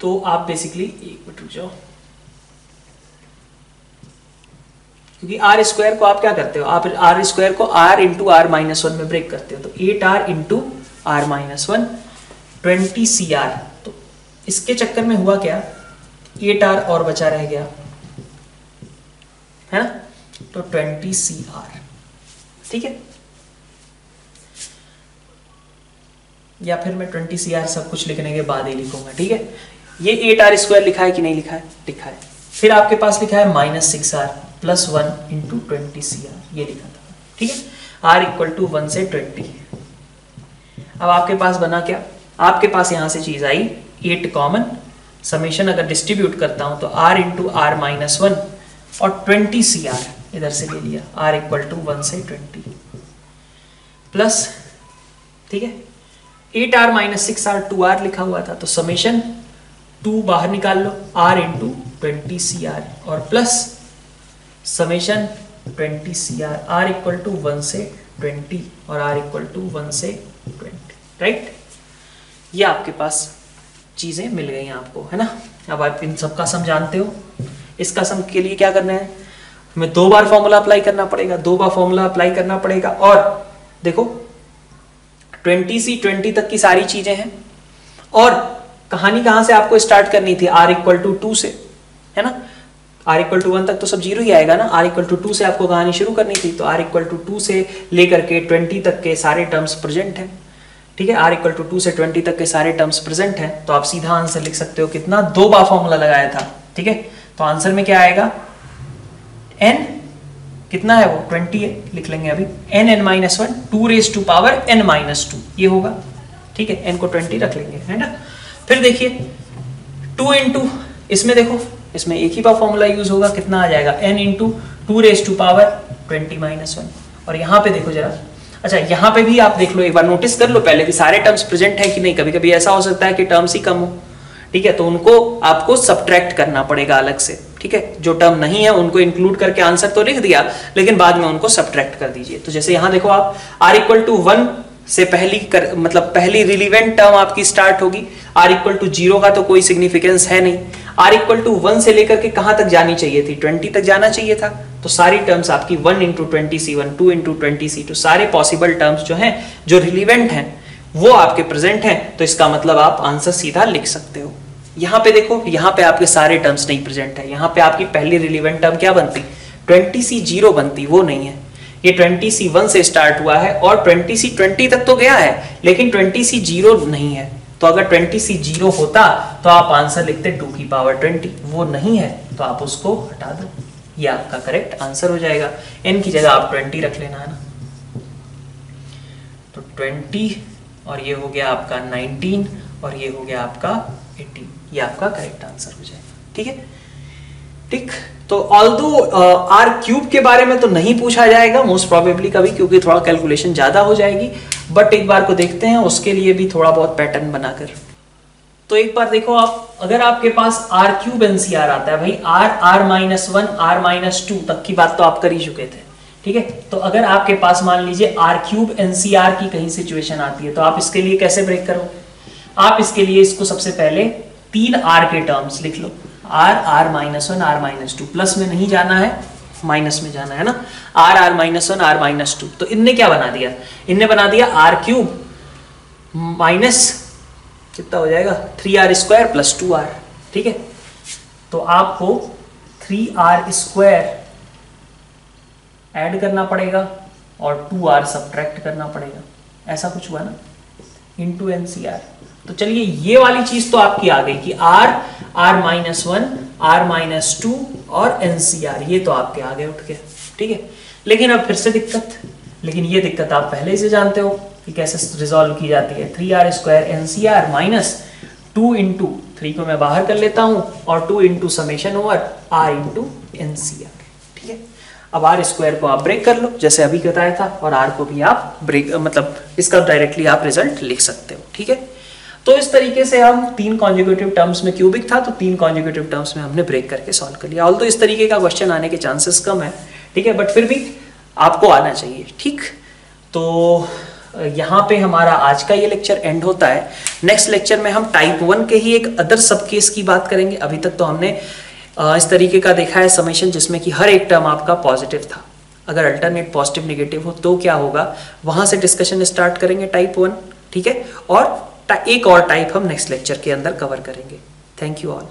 तो आप बेसिकली, एक मिनट रुक जाओ, क्योंकि आर स्क्वायर को आप क्या करते हो, आप आर स्क्वायर को R into R minus one में ब्रेक करते हो, तो 8r into R minus one 20cr। तो इसके चक्कर में हुआ क्या, 8r और बचा रह गया, है ना, तो 20cr। ठीक है, या फिर मैं 20cr सब कुछ लिखने के बाद ही लिखूंगा। ठीक है, ये 8r स्क्वायर लिखा है कि नहीं लिखा है, लिखा है। फिर आपके पास लिखा है -6r प्लस 1 इंटू 20cr, ये लिखा था। ठीक है, r इक्वल टू 1 से 20। अब आपके पास बना क्या, आपके पास यहां से चीज आई 8 कॉमन, समेशन अगर डिस्ट्रीब्यूट करता हूं तो r into R minus one और 20cr इधर से ले लिया, r इक्वल टू 1 से 20 प्लस, ठीक है, 8r माइनस 6r 2r लिखा हुआ था, तो समेशन 2 बाहर निकाल लो, r इंटू 20cr और plus summation 20cr, r equal to 1 से 20 और r इक्वल टू 1 से 20। राइट, ये आपके पास चीजें मिल गई आपको, है ना। अब आप इन सब का सम जानते हो। इसका सम के लिए क्या करना है, हमें 2 बार फॉर्मूला अप्लाई करना पड़ेगा, 2 बार फॉर्मूला अप्लाई करना पड़ेगा। और देखो 20 से 20 तक की सारी चीजें हैं, और कहानी कहां से आपको स्टार्ट करनी थी, r इक्वल टू 2 से, है ना। r इक्वल टू 1 तक तो सब जीरो ही आएगा ना, r इक्वल टू 2 से आपको कहानी शुरू करनी थी। तो r इक्वल टू 2 से लेकर के 20 तक के सारे टर्म्स प्रेजेंट हैं। ठीक है, r इक्वल टू 2 से 20 तक के सारे टर्म्स प्रेजेंट हैं, तो आप सीधा आंसर लिख सकते हो कितना, 2 बार फॉर्मूला लगाया था। ठीक है, तो आंसर में क्या आएगा, n कितना है वो 20 है, लिख लेंगे अभी, n minus 1 2 raise to power n minus 2, ये होगा। ठीक है, n को 20 रख लेंगे, है ना। फिर देखिए 2 इंटू, इसमें देखो, इसमें एक ही बार फॉर्मूला यूज होगा, कितना आ जाएगा, n into 2 raise to power 20 minus 1। और यहाँ पे देखो जरा, अच्छा यहाँ पे भी आप देख लो, एक बार नोटिस कर लो पहले कि सारे टर्म्स प्रेजेंट है कि नहीं। कभी कभी ऐसा हो सकता है कि टर्म्स ही कम हो, ठीक है, तो उनको आपको सब्ट्रैक्ट करना पड़ेगा अलग से। ठीक है, जो टर्म नहीं है उनको इंक्लूड करके आंसर तो लिख दिया, लेकिन बाद में उनको सब्ट्रैक्ट कर दीजिए। तो जैसे यहाँ देखो आप, r इक्वल टू 1 से मतलब पहली रिलीवेंट टर्म आपकी स्टार्ट होगी। r इक्वल टू 0 का तो कोई सिग्निफिकेंस है नहीं, r इक्वल टू 1 से लेकर के कहां तक जानी चाहिए थी, 20 तक जाना चाहिए था। तो सारी टर्म्स आपकी 1 इंटू 20c1, 2 इंटू 20c2, सारे पॉसिबल टर्म्स जो हैं, जो रिलीवेंट हैं, वो आपके प्रेजेंट हैं। तो इसका मतलब आप आंसर सीधा लिख सकते हो। यहाँ पे देखो, यहाँ पे आपके सारे टर्म्स नहीं प्रेजेंट है, यहाँ पे आपकी पहली रिलीवेंट टर्म क्या बनती, 20c0 बनती, वो नहीं है। ये 20c1 से स्टार्ट हुआ है और 20c20 तक तो गया है, लेकिन 20c0 नहीं है। तो अगर 20c0 होता तो आप आंसर लिखते 2 की पावर 20, वो नहीं है तो आप उसको हटा दो, ये आपका करेक्ट आंसर हो जाएगा। n की जगह आप 20 रख लेना, है ना। तो 20 और ये हो गया आपका 19 और ये हो गया आपका 18, ये आपका करेक्ट आंसर हो जाएगा। ठीक है, ठीक। तो ऑल्दो r क्यूब के बारे में तो नहीं पूछा जाएगा मोस्ट प्रोबेबली कभी, क्योंकि थोड़ा कैलकुलेशन ज्यादा हो जाएगी, बट एक बार को देखते हैं उसके लिए भी थोड़ा बहुत पैटर्न बनाकर। तो एक बार देखो आप, अगर आपके पास r क्यूब एनसीआर आता है भाई, r माइनस 1 r माइनस 2 तक की बात तो आप कर ही चुके थे। ठीक है, तो अगर आपके पास मान लीजिए r क्यूब एनसीआर की कहीं सिचुएशन आती है, तो आप इसके लिए कैसे ब्रेक करोगे, आप इसके लिए इसको सबसे पहले 3 r के टर्म्स लिख लो, r minus 1 r minus 2, plus में नहीं जाना है, माइनस में जाना है ना, r माइनस 1 r माइनस 2। तो इनने क्या बना दिया, इनने बना दिया r क्यूब माइनस कितना हो जाएगा 3r स्क्वायर प्लस 2r। ठीक है, तो आपको 3r स्क्वायर ऐड करना पड़ेगा और 2r सब्ट्रैक्ट करना पड़ेगा, ऐसा कुछ हुआ ना, इंटू एनसीआर। तो चलिए ये वाली चीज तो आपकी आ गई कि r माइनस 1 r माइनस 2 और एनसीआर, ये तो आपके आगे उठ के। ठीक है, लेकिन अब फिर से दिक्कत, लेकिन ये दिक्कत आप पहले से जानते हो कि कैसे रिजॉल्व की जाती है। 3r square NCR minus 2 into 3 को मैं बाहर कर लेता हूं और 2 into summation over r into NCR. ठीक है, अब r स्क्वायर को आप ब्रेक कर लो जैसे अभी बताया था, और r को भी आप ब्रेक मतलब इसका डायरेक्टली आप रिजल्ट लिख सकते हो। ठीक है, तो इस तरीके से हम 3 कॉन्जुगेटिव टर्म्स में क्यूबिक था, तो 3 कॉन्जुगेटिव टर्म्स में हमने ब्रेक करके सॉल्व कर लिया। ऑल्दो इस तरीके का क्वेश्चन आने के चांसेस कम है, ठीक है, बट फिर भी आपको आना चाहिए। ठीक, तो यहाँ पे हमारा आज का ये लेक्चर एंड होता है। नेक्स्ट लेक्चर में हम टाइप 1 के ही एक अदर सब केस की बात करेंगे। अभी तक तो हमने इस तरीके का देखा है समेशन, जिसमें कि हर एक टर्म आपका पॉजिटिव था। अगर अल्टरनेट पॉजिटिव नेगेटिव हो तो क्या होगा, वहां से डिस्कशन स्टार्ट करेंगे टाइप 1। ठीक है, और एक और टाइप हम नेक्स्ट लेक्चर के अंदर कवर करेंगे। Thank you all.